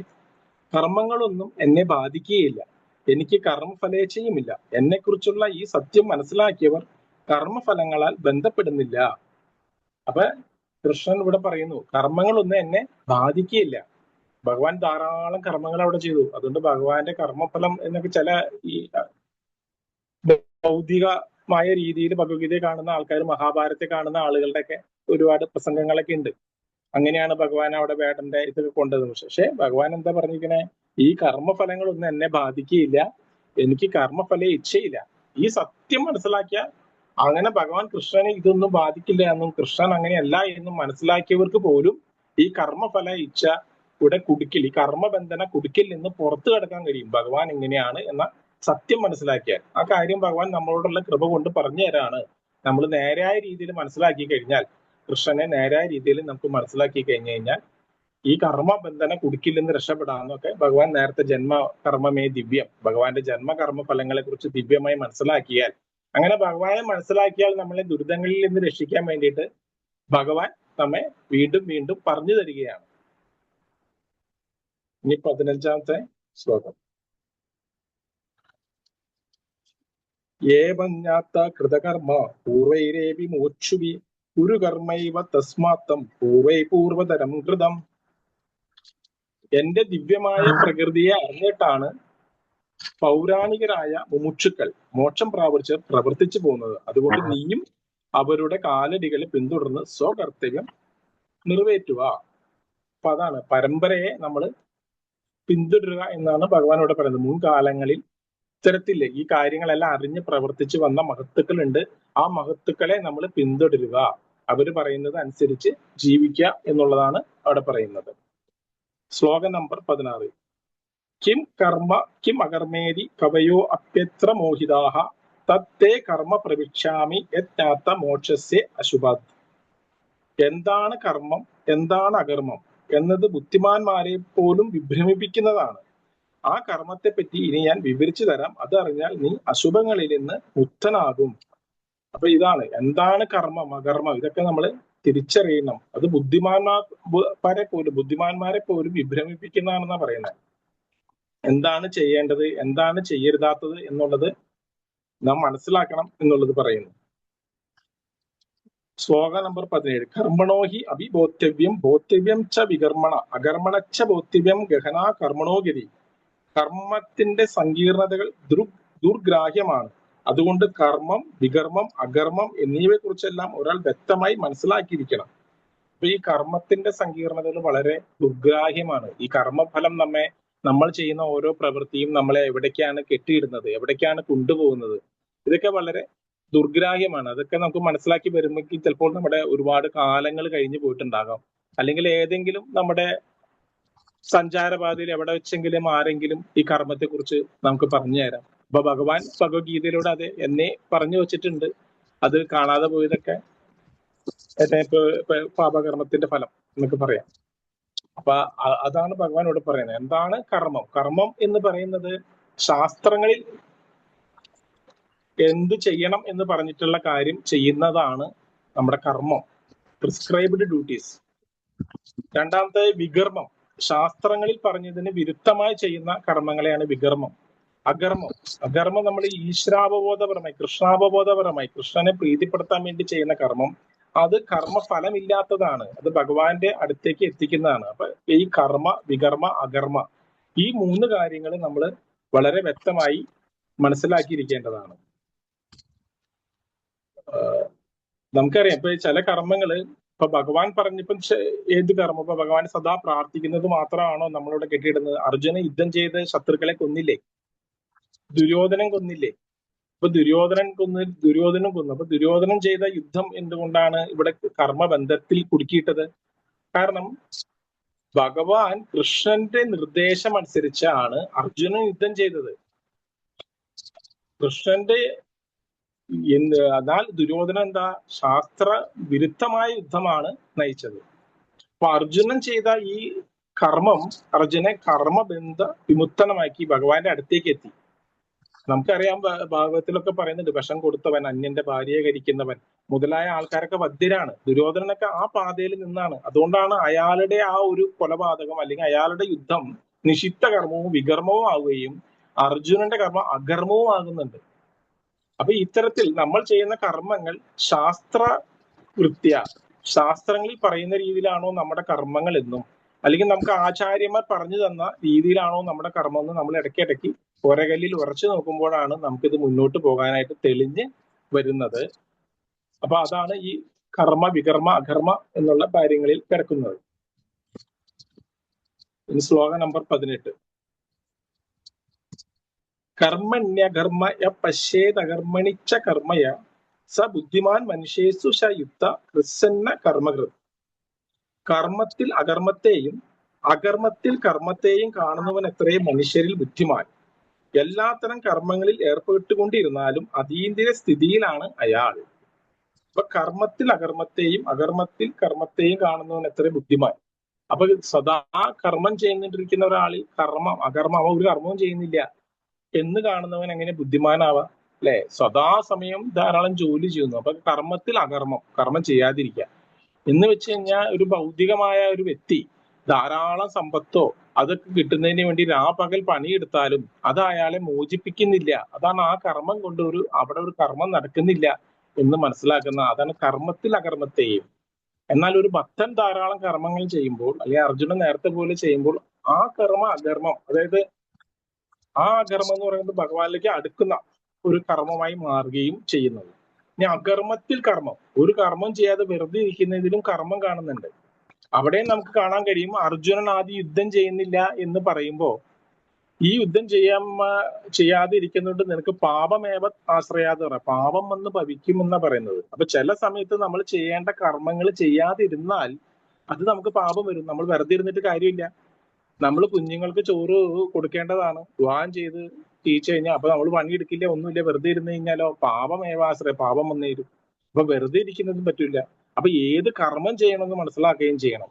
കർമ്മങ്ങളൊന്നും എന്നെ ബാധിക്കുകയില്ല, എനിക്ക് കർമ്മഫലേച്ഛയുമില്ല. എന്നെക്കുറിച്ചുള്ള ഈ സത്യം മനസ്സിലാക്കിയവർ കർമ്മഫലങ്ങളാൽ ബന്ധപ്പെടുന്നില്ല. അപ്പൊ കൃഷ്ണൻ ഇവിടെ പറയുന്നു, കർമ്മങ്ങളൊന്നും എന്നെ ബാധിക്കുകയില്ല. ഭഗവാൻ ധാരാളം കർമ്മങ്ങൾ അവിടെ ചെയ്തു. അതുകൊണ്ട് ഭഗവാന്റെ കർമ്മഫലം എന്നൊക്കെ ചില ഈ ഭൗതികമായ രീതിയിൽ ഭഗവത്ഗീതയെ കാണുന്ന ആൾക്കാർ, മഹാഭാരതത്തെ കാണുന്ന ആളുകളുടെയൊക്കെ ഒരുപാട് പ്രസംഗങ്ങളൊക്കെ ഉണ്ട്. അങ്ങനെയാണ് ഭഗവാൻ അവിടെ വേടന്റെ ഇതൊക്കെ കൊണ്ടത്. പക്ഷെ ഭഗവാൻ എന്താ പറഞ്ഞിരിക്കണേ? ഈ കർമ്മഫലങ്ങളൊന്നും എന്നെ ബാധിക്കുകയില്ല, എനിക്ക് കർമ്മഫല ഇച്ഛയില്ല. ഈ സത്യം മനസ്സിലാക്കിയ അങ്ങനെ ഭഗവാൻ കൃഷ്ണനെ ഇതൊന്നും ബാധിക്കില്ല എന്നും കൃഷ്ണൻ അങ്ങനെയല്ല എന്നും മനസ്സിലാക്കിയവർക്ക് പോലും ഈ കർമ്മഫല ഇച്ഛ കുടുക്കിൽ, ഈ കർമ്മബന്ധന കുടുക്കിൽ നിന്ന് പുറത്തു കടക്കാൻ കഴിയും ഭഗവാൻ ഇങ്ങനെയാണ് എന്ന സത്യം മനസ്സിലാക്കിയാൽ. ആ കാര്യം ഭഗവാൻ നമ്മളോടുള്ള കൃപ കൊണ്ട് പറഞ്ഞു തരാണ്. നമ്മൾ നേരായ രീതിയിൽ മനസ്സിലാക്കി കഴിഞ്ഞാൽ, കൃഷ്ണനെ നേരായ രീതിയിൽ നമുക്ക് മനസ്സിലാക്കി കഴിഞ്ഞു കഴിഞ്ഞാൽ ഈ കർമ്മബന്ധന കുടുക്കിൽ നിന്ന് രക്ഷപ്പെടാമെന്നൊക്കെ ഭഗവാൻ നേരത്തെ ജന്മകർമ്മമേ ദിവ്യം, ഭഗവാന്റെ ജന്മകർമ്മ ഫലങ്ങളെ കുറിച്ച് ദിവ്യമായി മനസ്സിലാക്കിയാൽ, അങ്ങനെ ഭഗവാനെ മനസ്സിലാക്കിയാൽ നമ്മളെ ദുരിതങ്ങളിൽ നിന്ന് രക്ഷിക്കാൻ വേണ്ടിയിട്ട് ഭഗവാൻ നമ്മെ വീണ്ടും വീണ്ടും പറഞ്ഞു തരികയാണ്. ഇനി 15-ാമത്തെ ശ്ലോകം. ഏവജ്ഞാത കൃതകർമ്മ പൂർവൈരേപി മോക്ഷുവി കുരുകർമ്മൈവ തസ്മാത്തം പൂർവൈ പൂർവതരം കൃതം. എന്റെ ദിവ്യമായ പ്രകൃതിയെ അറിഞ്ഞിട്ടാണ് പൗരാണികരായ മുമുക്ഷുക്കൾ മോക്ഷം പ്രാപിച്ച് പ്രവർത്തിച്ചു പോകുന്നത്. അതുകൊണ്ട് നീയും അവരുടെ കാലടികളെ പിന്തുടർന്ന് സ്വകർത്തവ്യം നിറവേറ്റുക. അപ്പൊ അതാണ് പരമ്പരയെ നമ്മൾ പിന്തുടരുക എന്നാണ് ഭഗവാൻ ഇവിടെ പറയുന്നത്. മുൻകാലങ്ങളിൽ ഇത്തരത്തിൽ ഈ കാര്യങ്ങളെല്ലാം അറിഞ്ഞ് പ്രവർത്തിച്ചു വന്ന മഹത്തുക്കളുണ്ട്. ആ മഹത്തുക്കളെ നമ്മൾ പിന്തുടരുക, അവര് പറയുന്നത് അനുസരിച്ച് ജീവിക്കുക എന്നുള്ളതാണ് അവിടെ പറയുന്നത്. ശ്ലോകം നമ്പർ 16. കിം കർമ്മ കിം അകർമ്മേതി കവയോ അപ്യത്ര മോഹിതാഹ തത്തേ കർമ്മ പ്രവിക്ഷാമി യജ്ഞാത്ത മോക്ഷസ്യ അശുഭാത്. എന്താണ് കർമ്മം, എന്താണ് അകർമ്മം എന്നത് ബുദ്ധിമാന്മാരെ പോലും വിഭ്രമിപ്പിക്കുന്നതാണ്. ആ കർമ്മത്തെ പറ്റി ഇനി ഞാൻ വിവരിച്ചു തരാം. അത് അറിഞ്ഞാൽ നീ അശുഭങ്ങളിൽ നിന്ന് മുക്തനാകും. അപ്പൊ ഇതാണ് എന്താണ് കർമ്മം, അകർമ്മം, ഇതൊക്കെ നമ്മൾ തിരിച്ചറിയണം. അത് ബുദ്ധിമാന്മാരെ പോലും വിഭ്രമിപ്പിക്കുന്നതാണെന്നാണ് പറയുന്നത്. എന്താണ് ചെയ്യേണ്ടത്, എന്താണ് ചെയ്യരുതാത്തത് എന്നുള്ളത് നാം മനസ്സിലാക്കണം എന്നുള്ളത് പറയുന്നു. ശ്ലോകം നമ്പർ 17. കർമ്മണോഹി അഭിബോധവ്യം ബോധവ്യം ച വികർമ്മണ അകർമ്മണച്ച ബോധവ്യം ഗഹനാ കർമ്മണോഗതി. കർമ്മത്തിന്റെ സങ്കീർണതകൾ ദുർഗ്രാഹ്യമാണ്. അതുകൊണ്ട് കർമ്മം, വികർമ്മം, അകർമ്മം എന്നിവയെ കുറിച്ചെല്ലാം ഒരാൾ വ്യക്തമായി മനസ്സിലാക്കിയിരിക്കണം. അപ്പൊ ഈ കർമ്മത്തിന്റെ സങ്കീർണതകൾ വളരെ ദുർഗ്രാഹ്യമാണ്. ഈ കർമ്മഫലം നമ്മൾ ചെയ്യുന്ന ഓരോ പ്രവൃത്തിയും നമ്മളെ എവിടേക്കാണ് കെട്ടിയിടുന്നത്, എവിടേക്കാണ് കൊണ്ടുപോകുന്നത്, ഇതൊക്കെ വളരെ ദുർഗ്രാഹ്യമാണ്. അതൊക്കെ നമുക്ക് മനസ്സിലാക്കി വരുമ്പോൾ ചിലപ്പോൾ നമ്മുടെ ഒരുപാട് കാലങ്ങൾ കഴിഞ്ഞു പോയിട്ടുണ്ടാകാം. അല്ലെങ്കിൽ ഏതെങ്കിലും നമ്മുടെ സഞ്ചാരപാതയിൽ എവിടെ വെച്ചെങ്കിലും ആരെങ്കിലും ഈ കർമ്മത്തെ കുറിച്ച് നമുക്ക് പറഞ്ഞു തരാം. അപ്പൊ ഭഗവാൻ ഭഗവത്ഗീതയിലൂടെ അത് എന്നെ പറഞ്ഞു വെച്ചിട്ടുണ്ട്. അത് കാണാതെ പോയതൊക്കെ പാപകർമ്മത്തിന്റെ ഫലം എന്നൊക്കെ പറയാം. അപ്പൊ അതാണ് ഭഗവാൻ ഇവിടെ പറയുന്നത്. എന്താണ് കർമ്മം? കർമ്മം എന്ന് പറയുന്നത് ശാസ്ത്രങ്ങളിൽ എന്ത് ചെയ്യണം എന്ന് പറഞ്ഞിട്ടുള്ള കാര്യം ചെയ്യുന്നതാണ് നമ്മുടെ കർമ്മം, പ്രിസ്ക്രൈബ്ഡ് ഡ്യൂട്ടീസ്. രണ്ടാമത്തെ വികർമ്മം, ശാസ്ത്രങ്ങളിൽ പറഞ്ഞതിന് വിരുദ്ധമായി ചെയ്യുന്ന കർമ്മങ്ങളെയാണ് വികർമ്മം. അകർമ്മം നമ്മൾ ഈശ്വരാവബോധപരമായി, കൃഷ്ണാവബോധപരമായി, കൃഷ്ണനെ പ്രീതിപ്പെടുത്താൻ വേണ്ടി ചെയ്യുന്ന കർമ്മം, അത് കർമ്മഫലമില്ലാത്തതാണ്. അത് ഭഗവാന്റെ അടുത്തേക്ക് എത്തിക്കുന്നതാണ്. അപ്പൊ ഈ കർമ്മ, വികർമ്മ, അകർമ്മ, ഈ 3 കാര്യങ്ങൾ നമ്മൾ വളരെ വ്യക്തമായി മനസ്സിലാക്കിയിരിക്കേണ്ടതാണ്. നമുക്കറിയാം ഇപ്പൊ ചില കർമ്മങ്ങള് ഇപ്പൊ ഭഗവാൻ പറഞ്ഞപ്പം ഏത് കർമ്മം, ഇപ്പൊ ഭഗവാൻ സദാ പ്രാർത്ഥിക്കുന്നത് മാത്രമാണോ നമ്മളിവിടെ കെട്ടിയിടുന്നത്? അർജുന യുദ്ധം ചെയ്ത് ശത്രുക്കളെ കൊന്നില്ലേ? ദുര്യോധനൻ കൊന്നില്ലേ? അപ്പൊ ദുര്യോധനൻ കൊന്നു. അപ്പൊ ദുര്യോധനൻ ചെയ്ത യുദ്ധം എന്തുകൊണ്ടാണ് ഇവിടെ കർമ്മബന്ധത്തിൽ കുടുക്കിയിട്ടത്? കാരണം ഭഗവാൻ കൃഷ്ണന്റെ നിർദ്ദേശം അനുസരിച്ചാണ് അർജുനൻ യുദ്ധം ചെയ്തത്. കൃഷ്ണന്റെ എന്നാൽ ദുര്യോധനൻ എന്താ, ശാസ്ത്ര വിരുദ്ധമായ യുദ്ധമാണ് നയിച്ചത്. അപ്പൊ അർജുനൻ ചെയ്ത ഈ കർമ്മം അർജുനെ കർമ്മബന്ധ വിമുക്തമാക്കി ഭഗവാന്റെ അടുത്തേക്ക് എത്തി. നമുക്കറിയാം ഭാഗവതത്തിലൊക്കെ പറയുന്നുണ്ട്, വിഷം കൊടുത്തവൻ, അന്യന്റെ ഭാര്യയെ കരിക്കുന്നവൻ മുതലായ ആൾക്കാരൊക്കെ വധ്യരാണ്. ദുര്യോധനനൊക്കെ ആ പാതയിൽ നിന്നാണ്. അതുകൊണ്ടാണ് അയാളുടെ ആ ഒരു കൊലപാതകം അല്ലെങ്കിൽ അയാളുടെ യുദ്ധം നിഷിദ്ധ കർമ്മവും വികർമ്മവും ആവുകയും അർജുനന്റെ കർമ്മം അകർമ്മവും ആകുന്നുണ്ട്. അപ്പൊ ഇത്തരത്തിൽ നമ്മൾ ചെയ്യുന്ന കർമ്മങ്ങൾ ശാസ്ത്രങ്ങളിൽ പറയുന്ന രീതിയിലാണോ നമ്മുടെ കർമ്മങ്ങൾ എന്നും, അല്ലെങ്കിൽ നമുക്ക് ആചാര്യന്മാർ പറഞ്ഞു തന്ന രീതിയിലാണോ നമ്മുടെ കർമ്മം എന്ന് നമ്മൾ ഇടയ്ക്കിടയ്ക്ക് ഒരകല്ലിൽ ഉറച്ചു നോക്കുമ്പോഴാണ് നമുക്കിത് മുന്നോട്ട് പോകാനായിട്ട് തെളിഞ്ഞ് വരുന്നത്. അപ്പൊ അതാണ് ഈ കർമ്മ, വികർമ്മ, അകർമ്മ എന്നുള്ള കാര്യങ്ങളിൽ കിടക്കുന്നത്. ഇനി ശ്ലോകം നമ്പർ 18. കർമ്മണ്യകർമ്മ യ പശ്യേതകർമ്മണിച്ച കർമ്മയ സ ബുദ്ധിമാൻ മനുഷ്യേസു ഷ യുക്ത കൃസന്ന കർമ്മകൃത്. കർമ്മത്തിൽ അകർമ്മത്തെയും അകർമ്മത്തിൽ കർമ്മത്തെയും കാണുന്നവൻ എത്രയും മനുഷ്യരിൽ ബുദ്ധിമാൻ. എല്ലാത്തരം കർമ്മങ്ങളിൽ ഏർപ്പെട്ടുകൊണ്ടിരുന്നാലും അതീന്ദ്രിയ സ്ഥിതിയിലാണ് അയാൾ. അപ്പൊ കർമ്മത്തിൽ അകർമ്മത്തെയും അകർമ്മത്തിൽ കർമ്മത്തെയും കാണുന്നവൻ എത്ര ബുദ്ധിമാൻ. അപ്പൊ സദാ കർമ്മം ചെയ്തുകൊണ്ടിരിക്കുന്ന ഒരാളിൽ അകർമ്മം ഒരു കർമ്മവും ചെയ്യുന്നില്ല എന്ന് കാണുന്നവൻ എങ്ങനെ ബുദ്ധിമാനാവാം? അല്ലെ? സദാസമയം ധാരാളം ജോലി ചെയ്യുന്നു. അപ്പൊ കർമ്മത്തിൽ അകർമ്മം, കർമ്മം ചെയ്യാതിരിക്കുക എന്ന് വെച്ച് കഴിഞ്ഞാൽ ഒരു ഭൗതികമായ ഒരു വ്യക്തി ധാരാളം സമ്പത്തോ അതൊക്കെ കിട്ടുന്നതിന് വേണ്ടി രാപകൽ പണിയെടുത്താലും അത് അയാളെ മോചിപ്പിക്കുന്നില്ല. അതാണ് ആ കർമ്മം കൊണ്ട് അവിടെ ഒരു കർമ്മം നടക്കുന്നില്ല എന്ന് മനസ്സിലാക്കുന്ന, അതാണ് കർമ്മത്തിൽ അകർമ്മത്തെയും. എന്നാൽ ഒരു ഭക്തൻ ധാരാളം കർമ്മങ്ങൾ ചെയ്യുമ്പോൾ, അല്ലെങ്കിൽ അർജുനൻ നേരത്തെ പോലെ ചെയ്യുമ്പോൾ, ആ അകർമ്മം, അതായത് ആ അകർമ്മം എന്ന് പറയുന്നത് ഭഗവാനിലേക്ക് അടുക്കുന്ന ഒരു കർമ്മമായി മാറുകയും ചെയ്യുന്നത്. ഇനി അകർമ്മത്തിൽ കർമ്മം, ഒരു കർമ്മം ചെയ്യാതെ വെറുതെ ഇരിക്കുന്നതിലും കർമ്മം കാണുന്നുണ്ട്. അവിടെ നമുക്ക് കാണാൻ കഴിയും, അർജുനൻ ആദ്യം യുദ്ധം ചെയ്യുന്നില്ല എന്ന് പറയുമ്പോ ഈ യുദ്ധം ചെയ്യാതെ ഇരിക്കുന്നുണ്ട് നിനക്ക് പാപമേവ ആശ്രയാതെ പറയാം, പാപം വന്ന് ഭവിക്കും എന്നാ പറയുന്നത്. അപ്പൊ ചില സമയത്ത് നമ്മൾ ചെയ്യേണ്ട കർമ്മങ്ങൾ ചെയ്യാതിരുന്നാൽ അത് നമുക്ക് പാപം വരും. നമ്മൾ വെറുതെ ഇരുന്നിട്ട് കാര്യമില്ല. നമ്മൾ കുഞ്ഞുങ്ങൾക്ക് ചോറ് കൊടുക്കേണ്ടതാണ്. വിവാഹം ചെയ്ത് ടീച്ച് കഴിഞ്ഞാൽ അപ്പൊ നമ്മൾ പണിയെടുക്കില്ല, ഒന്നുമില്ല, വെറുതെ ഇരുന്ന് കഴിഞ്ഞാലോ പാപമേവാശ്രയം, പാപം വന്നു തരും. അപ്പൊ വെറുതെ ഇരിക്കുന്നതും പറ്റില്ല. അപ്പൊ ഏത് കർമ്മം ചെയ്യണമെന്ന് മനസ്സിലാക്കുകയും ചെയ്യണം.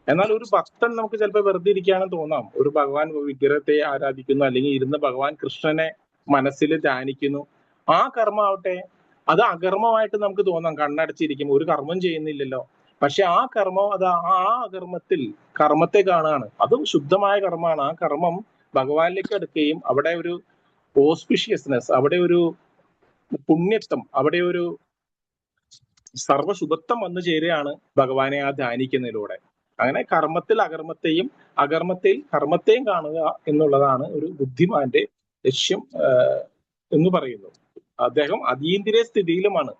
എന്നാൽ ഒരു ഭക്തൻ നമുക്ക് ചിലപ്പോൾ വെറുതെ ഇരിക്കാനും തോന്നാം. ഒരു ഭഗവാൻ വിഗ്രഹത്തെ ആരാധിക്കുന്നു, അല്ലെങ്കിൽ ഇരുന്ന് ഭഗവാൻ കൃഷ്ണനെ മനസ്സിൽ ധ്യാനിക്കുന്നു. ആ കർമ്മം ആവട്ടെ അത് അകർമ്മമായിട്ട് നമുക്ക് തോന്നാം. കണ്ണടച്ചിരിക്കും, ഒരു കർമ്മം ചെയ്യുന്നില്ലല്ലോ. പക്ഷെ ആ കർമ്മം അത് ആ അകർമ്മത്തിൽ കർമ്മത്തെ കാണുകയാണ്. അതും ശുദ്ധമായ കർമ്മമാണ്. ആ കർമ്മം ഭഗവാനിലേക്ക് അടുക്കുകയും അവിടെ ഒരു ഓസ്പിഷ്യസ്നെസ്, അവിടെ ഒരു പുണ്യത്വം, അവിടെ ഒരു സർവശുഭത്വം വന്നു ചേരുകയാണ് ഭഗവാനെ ആ ധ്യാനിക്കുന്നതിലൂടെ. അങ്ങനെ കർമ്മത്തിൽ അകർമ്മത്തെയും അകർമ്മത്തിൽ കർമ്മത്തെയും കാണുക എന്നുള്ളതാണ് ഒരു ബുദ്ധിമാന്റെ ലക്ഷ്യം എന്ന് പറയുന്നു. അദ്ദേഹം അതീന്ദ്രിയ സ്ഥിതിയിലുമാണ്.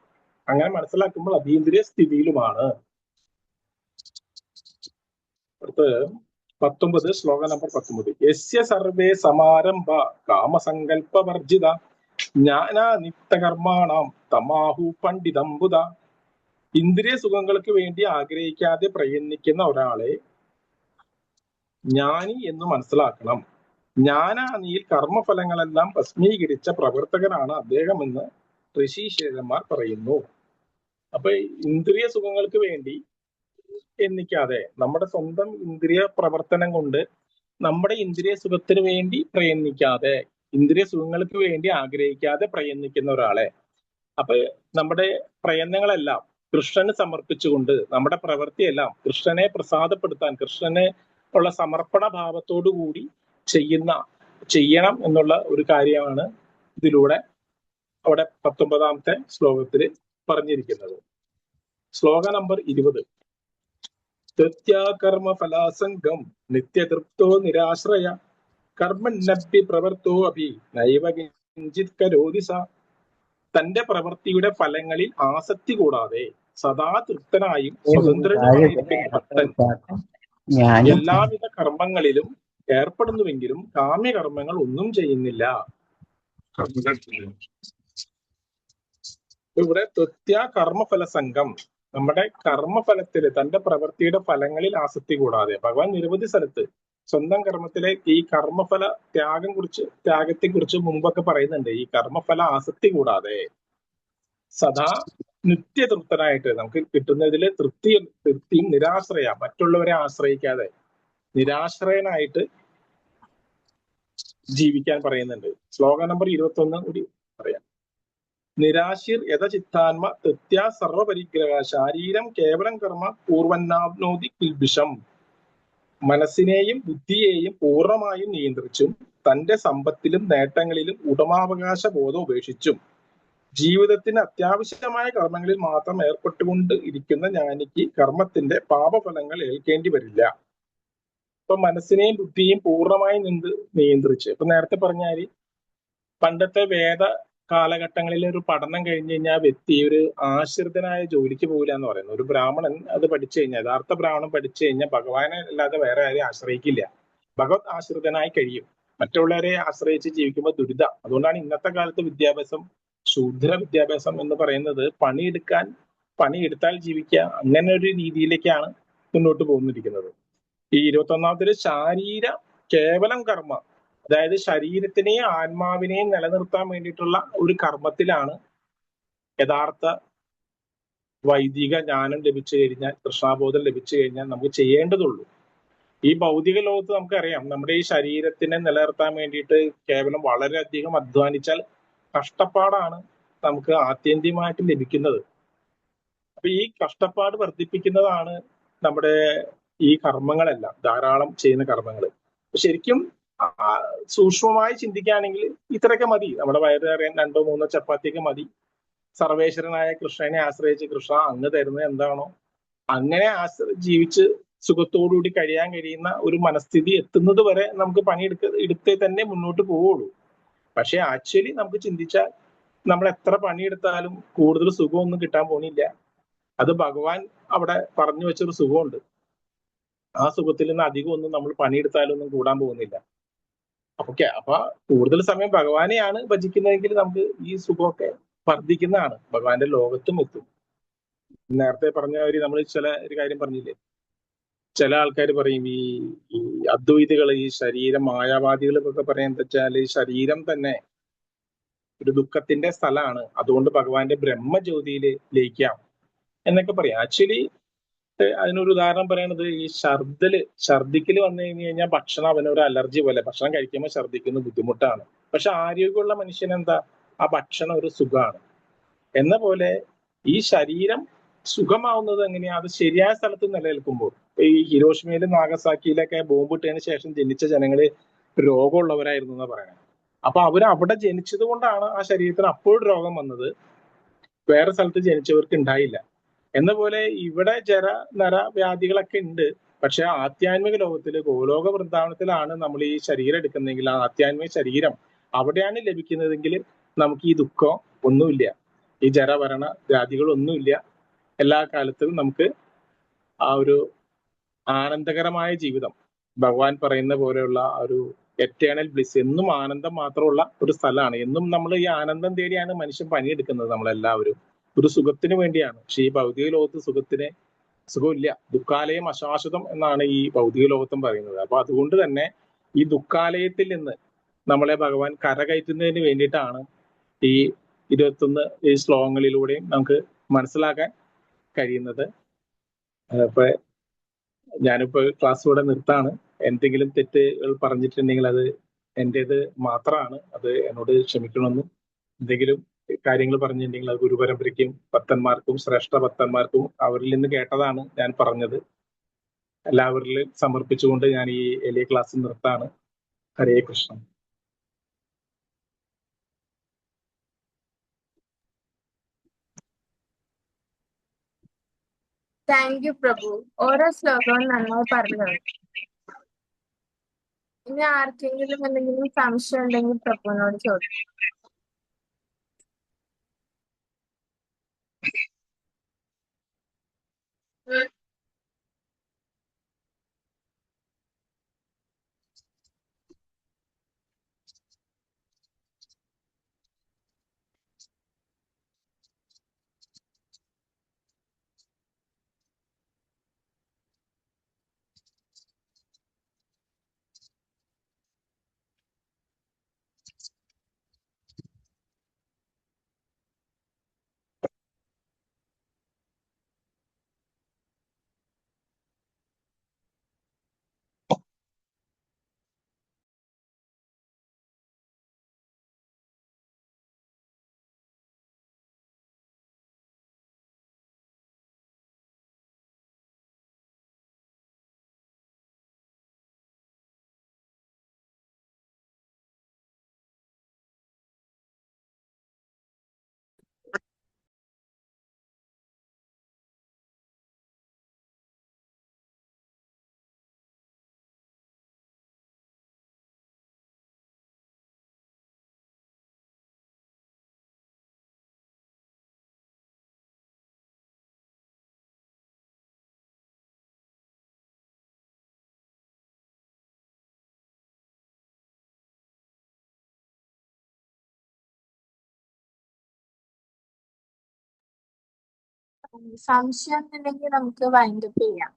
അങ്ങനെ മനസ്സിലാക്കുമ്പോൾ അതീന്ദ്രിയ സ്ഥിതിയിലുമാണ്. അടുത്ത് 19, ശ്ലോകം നമ്പർ 19. യസ്യ സർവേ സമാരംഭ കാമസങ്കല്പവർജിത ജ്ഞാനാനിത്യകർമാണം തമാഹു പണ്ഡിതം ബുധ. ഇന്ദ്രിയ സുഖങ്ങൾക്ക് വേണ്ടി ആഗ്രഹിക്കാതെ പ്രയത്നിക്കുന്ന ഒരാളെ ജ്ഞാനി എന്ന് മനസ്സിലാക്കണം. ജ്ഞാനാനിയിൽ കർമ്മഫലങ്ങളെല്ലാം ഭസ്മീകരിച്ച പ്രവർത്തകനാണ് അദ്ദേഹം എന്ന് ഋഷീശ്വരന്മാർ പറയുന്നു. അപ്പൊ ഇന്ദ്രിയ സുഖങ്ങൾക്ക് വേണ്ടി എണ്ണിക്കാതെ നമ്മുടെ സ്വന്തം ഇന്ദ്രിയ പ്രവർത്തനം കൊണ്ട് നമ്മുടെ ഇന്ദ്രിയ സുഖത്തിന് വേണ്ടി പ്രയത്നിക്കാതെ, ഇന്ദ്രിയ സുഖങ്ങൾക്ക് വേണ്ടി ആഗ്രഹിക്കാതെ പ്രയത്നിക്കുന്ന ഒരാളെ, അപ്പൊ നമ്മുടെ പ്രയത്നങ്ങളെല്ലാം കൃഷ്ണന് സമർപ്പിച്ചുകൊണ്ട് നമ്മുടെ പ്രവൃത്തിയെല്ലാം കൃഷ്ണനെ പ്രസാദപ്പെടുത്താൻ, കൃഷ്ണന് ഉള്ള സമർപ്പണ ഭാവത്തോടു കൂടി ചെയ്യണം എന്നുള്ള ഒരു കാര്യമാണ് ഇതിലൂടെ അവിടെ 19-ാമത്തെ ശ്ലോകത്തിൽ പറഞ്ഞിരിക്കുന്നത്. ശ്ലോക നമ്പർ 20. കർമ്മ ഫലാസംഗം നിത്യതൃപ്തോ നിരാശ്രയ കർമ്മന്നഭ്യ പ്രവർത്തോ അഭി നൈവ കിഞ്ചിത് കരോതി സ. തന്റെ പ്രവൃത്തിയുടെ ഫലങ്ങളിൽ ആസക്തി കൂടാതെ സദാ തൃപ്തനായും സ്വതന്ത്രനുമായിരിക്കുന്ന ഭക്തൻ എല്ലാവിധ കർമ്മങ്ങളിലും ഏർപ്പെടുന്നുവെങ്കിലും കാമ്യകർമ്മങ്ങൾ ഒന്നും ചെയ്യുന്നില്ല. ഇവിടെ കർമ്മഫല സംഘം, നമ്മുടെ കർമ്മഫലത്തില് തന്റെ പ്രവൃത്തിയുടെ ഫലങ്ങളിൽ ആസക്തി കൂടാതെ, ഭഗവാൻ നിരവധി സ്ഥലത്ത് സ്വന്തം കർമ്മത്തിലെ ഈ കർമ്മഫല ത്യാഗത്തെ കുറിച്ച് മുമ്പൊക്കെ പറയുന്നുണ്ട്. ഈ കർമ്മഫല ആസക്തി കൂടാതെ സദാ നിത്യതൃപ്തനായിട്ട് നമുക്ക് കിട്ടുന്നതില് തൃപ്തിയും നിരാശ്രയ, മറ്റുള്ളവരെ ആശ്രയിക്കാതെ നിരാശ്രയനായിട്ട് ജീവിക്കാൻ പറയുന്നുണ്ട്. ശ്ലോകം നമ്പർ 21 കൂടി പറയാം. നിരാശിർ യഥചിത്താത്മ തൃത്യാ സർവപരിഗ്രഹ ശാരീരം കേവലം കർമ്മ പൂർവന്നാപ്നോതി കിൽബിഷം. മനസ്സിനെയും ബുദ്ധിയെയും പൂർണ്ണമായും നിയന്ത്രിച്ചും തന്റെ സമ്പത്തിലും നേട്ടങ്ങളിലും ഉടമാവകാശ ബോധം ഉപേക്ഷിച്ചും ജീവിതത്തിന് അത്യാവശ്യമായ കർമ്മങ്ങളിൽ മാത്രം ഏർപ്പെട്ടുകൊണ്ട് ഇരിക്കുന്ന ജ്ഞാനിക്ക് കർമ്മത്തിന്റെ പാപഫലങ്ങൾ ഏൽക്കേണ്ടി വരില്ല. ഇപ്പൊ മനസ്സിനെയും ബുദ്ധിയെയും പൂർണ്ണമായി നിയന്ത്രിച്ച്, ഇപ്പൊ നേരത്തെ പറഞ്ഞാല് പണ്ടത്തെ വേദ കാലഘട്ടങ്ങളിൽ ഒരു പഠനം കഴിഞ്ഞു കഴിഞ്ഞാൽ വ്യക്തി ഒരു ആശ്രിതനായ ജോലിക്ക് പോകില്ല എന്ന് പറയുന്നത്. ഒരു ബ്രാഹ്മണൻ അത് പഠിച്ചു കഴിഞ്ഞാൽ, യഥാർത്ഥ ബ്രാഹ്മണൻ പഠിച്ചു കഴിഞ്ഞാൽ ഭഗവാനെ അല്ലാതെ വേറെ ആരെയും ആശ്രയിക്കില്ല. ഭഗവത് ആശ്രിതനായി കഴിയും. മറ്റുള്ളവരെ ആശ്രയിച്ച് ജീവിക്കുമ്പോൾ ദുരിതം. അതുകൊണ്ടാണ് ഇന്നത്തെ കാലത്ത് വിദ്യാഭ്യാസം ശൂദ്ര വിദ്യാഭ്യാസം എന്ന് പറയുന്നത് പണിയെടുത്താൽ ജീവിക്കുക അങ്ങനെ ഒരു രീതിയിലേക്കാണ് മുന്നോട്ട് പോകുന്നിരിക്കുന്നത്. ഈ 21-ാമത്തെ കേവലം കർമ്മ, അതായത് ശരീരത്തിനെയും ആത്മാവിനെയും നിലനിർത്താൻ വേണ്ടിയിട്ടുള്ള ഒരു കർമ്മത്തിലാണ് യഥാർത്ഥ വൈദിക ജ്ഞാനം ലഭിച്ചു കഴിഞ്ഞാൽ, കൃഷ്ണാബോധം ലഭിച്ചു കഴിഞ്ഞാൽ നമുക്ക് ചെയ്യേണ്ടതുള്ളൂ. ഈ ഭൗതിക ലോകത്ത് നമുക്കറിയാം, നമ്മുടെ ഈ ശരീരത്തിനെ നിലനിർത്താൻ വേണ്ടിയിട്ട് കേവലം വളരെയധികം അധ്വാനിച്ചാൽ കഷ്ടപ്പാടാണ് നമുക്ക് ആത്യന്തികമായിട്ട് ലഭിക്കുന്നത്. അപ്പൊ ഈ കഷ്ടപ്പാട് വർദ്ധിപ്പിക്കുന്നതാണ് നമ്മുടെ ഈ കർമ്മങ്ങളെല്ലാം, ധാരാളം ചെയ്യുന്ന കർമ്മങ്ങൾ. ശരിക്കും സൂക്ഷ്മമായി ചിന്തിക്കുകയാണെങ്കിൽ ഇത്രയൊക്കെ മതി. നമ്മുടെ വയറ് അറിയാൻ 2-3 ചപ്പാത്തിയൊക്കെ മതി. സർവേശ്വരനായ കൃഷ്ണനെ ആശ്രയിച്ച് കൃഷ്ണ അങ്ങ് തരുന്നത് എന്താണോ അങ്ങനെ ജീവിച്ച് സുഖത്തോടുകൂടി കഴിയാൻ കഴിയുന്ന ഒരു മനസ്ഥിതി എത്തുന്നത് വരെ നമുക്ക് എടുത്തേ തന്നെ മുന്നോട്ട് പോവുള്ളൂ. പക്ഷെ ആക്ച്വലി നമുക്ക് ചിന്തിച്ചാൽ നമ്മൾ എത്ര പണിയെടുത്താലും കൂടുതൽ സുഖമൊന്നും കിട്ടാൻ പോണില്ല. അത് ഭഗവാൻ അവിടെ പറഞ്ഞു വെച്ചൊരു സുഖമുണ്ട്. ആ സുഖത്തിൽ നിന്ന് അധികം ഒന്നും നമ്മൾ പണിയെടുത്താലൊന്നും കൂടാൻ പോകുന്നില്ല. അപ്പൊ കൂടുതൽ സമയം ഭഗവാനെയാണ് ഭജിക്കുന്നതെങ്കിൽ നമുക്ക് ഈ സുഖമൊക്കെ വർദ്ധിക്കുന്നതാണ്, ഭഗവാന്റെ ലോകത്തും എത്തും. നേരത്തെ പറഞ്ഞ നമ്മൾ ഒരു കാര്യം പറഞ്ഞില്ലേ, ചില ആൾക്കാർ പറയും ഈ ഈ അദ്വൈതികൾ, ഈ ശരീരം മായാവാദികൾ എന്നൊക്കെ പറയാൻ വെച്ചാൽ ഈ ശരീരം തന്നെ ഒരു ദുഃഖത്തിന്റെ സ്ഥലമാണ്, അതുകൊണ്ട് ഭഗവാന്റെ ബ്രഹ്മജ്യോതിയിൽ ലയിക്കാം എന്നൊക്കെ പറയാം. ആക്ച്വലി അതിനൊരു ഉദാഹരണം പറയണത് ഈ ഛർദിക്കല് വന്നു കഴിഞ്ഞാൽ ഭക്ഷണം അവനൊരു അലർജി പോലെ, ഭക്ഷണം കഴിക്കുമ്പോൾ ഛർദിക്കുന്ന ബുദ്ധിമുട്ടാണ്. പക്ഷെ ആരോഗ്യമുള്ള മനുഷ്യൻ എന്താ, ആ ഭക്ഷണം ഒരു സുഖമാണ്. എന്ന പോലെ ഈ ശരീരം സുഖമാവുന്നത് എങ്ങനെയാ, അത് ശരിയായ സ്ഥലത്ത് നിലനിൽക്കുമ്പോൾ. ഈ ഹിരോഷിമയിലും നാഗസാക്കിയിലൊക്കെ ബോംബിട്ടതിന് ശേഷം ജനിച്ച ജനങ്ങള് രോഗമുള്ളവരായിരുന്നു എന്നാ പറയുന്നത്. അപ്പൊ അവിടെ ജനിച്ചത് കൊണ്ടാണ് ആ ശരീരത്തിന് അപ്പോഴും രോഗം വന്നത്, വേറെ സ്ഥലത്ത് ജനിച്ചവർക്ക് ഉണ്ടായില്ല. എന്ന പോലെ ഇവിടെ വ്യാധികളൊക്കെ ഉണ്ട്. പക്ഷെ ആധ്യാത്മിക ലോകത്തില്, ഗോലോക വൃന്ദാവനത്തിലാണ് നമ്മൾ ഈ ശരീരം എടുക്കുന്നതെങ്കിൽ, ആ ആധ്യാത്മിക ശരീരം അവിടെയാണ് ലഭിക്കുന്നതെങ്കിൽ നമുക്ക് ഈ ദുഃഖം ഒന്നുമില്ല, ഈ ജരഭരണ വ്യാധികളൊന്നുമില്ല. എല്ലാ കാലത്തും നമുക്ക് ആ ഒരു ആനന്ദകരമായ ജീവിതം, ഭഗവാൻ പറയുന്ന പോലെയുള്ള ഒരു എറ്റേണൽ ബ്ലിസ്, എന്നും ആനന്ദം മാത്രമുള്ള ഒരു സ്ഥലമാണ്. എന്നും നമ്മൾ ഈ ആനന്ദം തേടിയാണ് മനുഷ്യൻ പണിയെടുക്കുന്നത്. നമ്മളെല്ലാവരും ഒരു സുഖത്തിന് വേണ്ടിയാണ്. പക്ഷെ ഈ ഭൗതിക ലോകത്ത് സുഖമില്ല. ദുഃഖാലയം അശാശ്വതം എന്നാണ് ഈ ഭൗതിക ലോകത്തും പറയുന്നത്. അപ്പൊ അതുകൊണ്ട് തന്നെ ഈ ദുഃഖാലയത്തിൽ നിന്ന് നമ്മളെ ഭഗവാൻ കരകയറ്റുന്നതിന് വേണ്ടിയിട്ടാണ് ഈ 21 ഈ ശ്ലോകങ്ങളിലൂടെയും നമുക്ക് മനസ്സിലാക്കാൻ കഴിയുന്നത്. അപ്പൊ ഞാനിപ്പോ ക്ലാസ് ഇവിടെ നിർത്താണ്. എന്തെങ്കിലും തെറ്റുകൾ പറഞ്ഞിട്ടുണ്ടെങ്കിൽ അത് എൻ്റേത് മാത്രമാണ്, അത് എന്നോട് ക്ഷമിക്കണമെന്നും, എന്തെങ്കിലും കാര്യങ്ങൾ പറഞ്ഞിട്ടുണ്ടെങ്കിൽ അത് ഗുരുപരമ്പരയ്ക്കും ഭക്തന്മാർക്കും ശ്രേഷ്ഠ ഭക്തന്മാർക്കും അവരിൽ നിന്ന് കേട്ടതാണ് ഞാൻ പറഞ്ഞത്. എല്ലാവരിലും സമർപ്പിച്ചുകൊണ്ട് ഞാൻ ഈ എളിയ ക്ലാസ് നിർത്താണ്. ഹരേ കൃഷ്ണ. Thank you Prabhu. ഓരോ ശ്ലോകവും നന്നായി പറഞ്ഞു തന്നു. ഇനി ആർക്കെങ്കിലും എന്തെങ്കിലും സംശയം ഉണ്ടെങ്കിൽ പ്രഭുവിനോട് ചോദിക്കും. സംശയം ഉണ്ടെങ്കിൽ നമുക്ക് വൈൻഡപ്പ് ചെയ്യാം.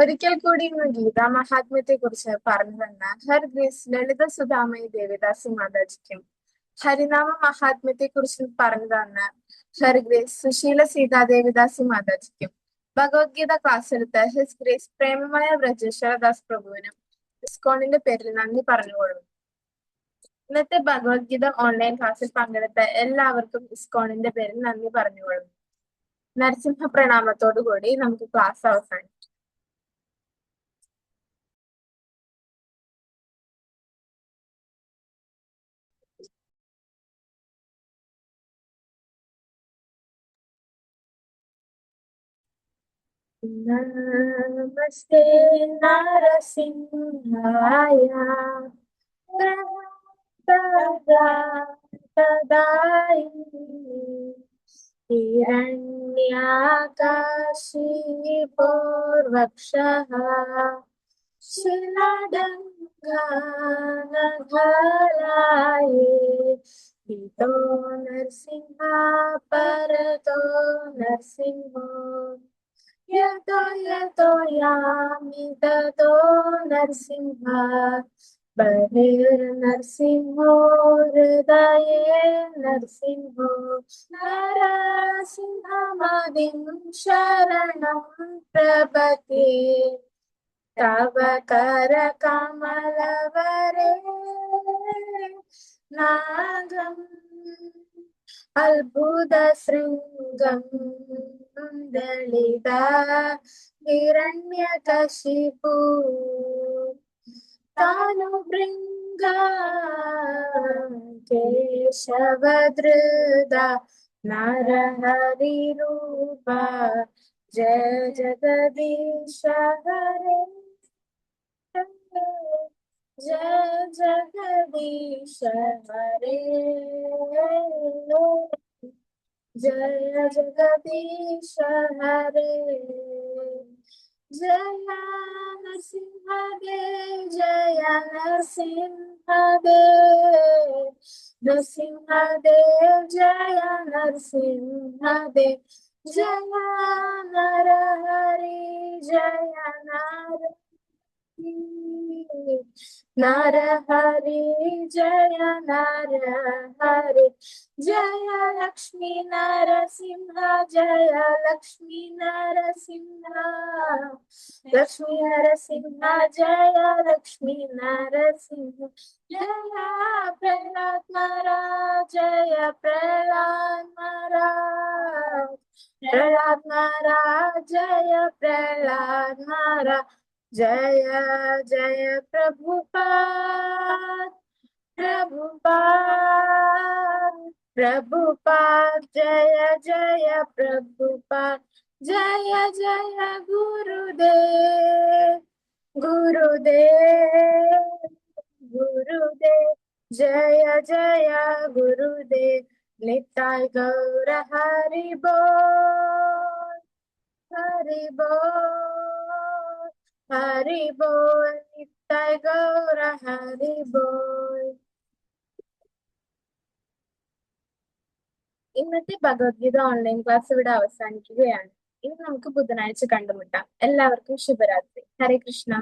ഒരിക്കൽ കൂടി ഇന്ന് ഗീതാ മഹാത്മ്യത്തെ കുറിച്ച് പറഞ്ഞു തന്ന ഹർ ഗ്രേസ് ലളിത സുധാമയി ദേവദാസി മാതാജിക്കും, ഹരിനാമ മഹാത്മ്യത്തെ കുറിച്ച് പറഞ്ഞു തന്ന ഹർ ഗ്രേസ് സുശീല സീതാ ദേവദാസി മാതാജിക്കും, ഭഗവത്ഗീത ക്ലാസ് എടുത്ത ഹിസ് ഗ്രേസ് പ്രേമമായ ബ്രജേശ്വരദാസ് പ്രഭുവിനും ഇസ്കോണിന്റെ പേരിൽ നന്ദി പറഞ്ഞുകൊള്ളുന്നു. ഇന്നത്തെ ഭഗവത്ഗീത ഓൺലൈൻ ക്ലാസ്സിൽ പങ്കെടുത്ത എല്ലാവർക്കും ഇസ്കോണിന്റെ പേരിൽ നന്ദി പറഞ്ഞുകൊള്ളുന്നു. നരസിംഹ പ്രണാമത്തോടു കൂടി നമുക്ക് ക്ലാസ് അവസാനിക്കും. നമസ്തേ നരസിംഹായ ഹിരണ്യാകാശീപൂർവക്ഷഃ ശിലാദംഗാനഘാലായേ ഹിതോ നരസിംഹ പരതോ നരസിംഹോ यतो यतो यामि ततो नरसिंह बहिर्नरसिंहो हृदये नरसिंहो नरसिंहमादिं शरणं प्रपद्ये तव करकमलवरे नागम् अल्बुदशृङ्गं दलिता हिरण्यकशिपु तानुभृङ्गा केशवधृदा नरहरिरूपा जय जगदीश हरे जय जगदीश हरे जय जगदीश हरे जय नरसिंहदेव जय नरसिंहदेव नरसिंहदेव जय नरसिंहदेव जय नरहरि जय नरहरि जय नरहरि जय लक्ष्मी नरसिंह जय लक्ष्मी नरसिंह लक्ष्मी नरसिंह जय लक्ष्मी नरसिंह जय प्रहलाद महाराज जय प्रहलाद महाराज प्रहलाद महाराज जय प्रहलाद महाराज जय जय प्रभुपाद प्रभुपाद प्रभुपाद जय जय प्रभुपाद जय जय गुरुदेव गुरुदेव गुरुदेव जय जय गुरुदेव निताय गौर हरि बोल हरि बोल हरि बोल निताय गौर हरि बोल. ഇന്നത്തെ ഭഗവത്ഗീത ഓൺലൈൻ ക്ലാസ് ഇവിടെ അവസാനിക്കുകയാണ്. ഇനി നമുക്ക് ബുധനാഴ്ച കണ്ടുമുട്ടാം. എല്ലാവർക്കും ശുഭരാത്രി. ഹരേ കൃഷ്ണ.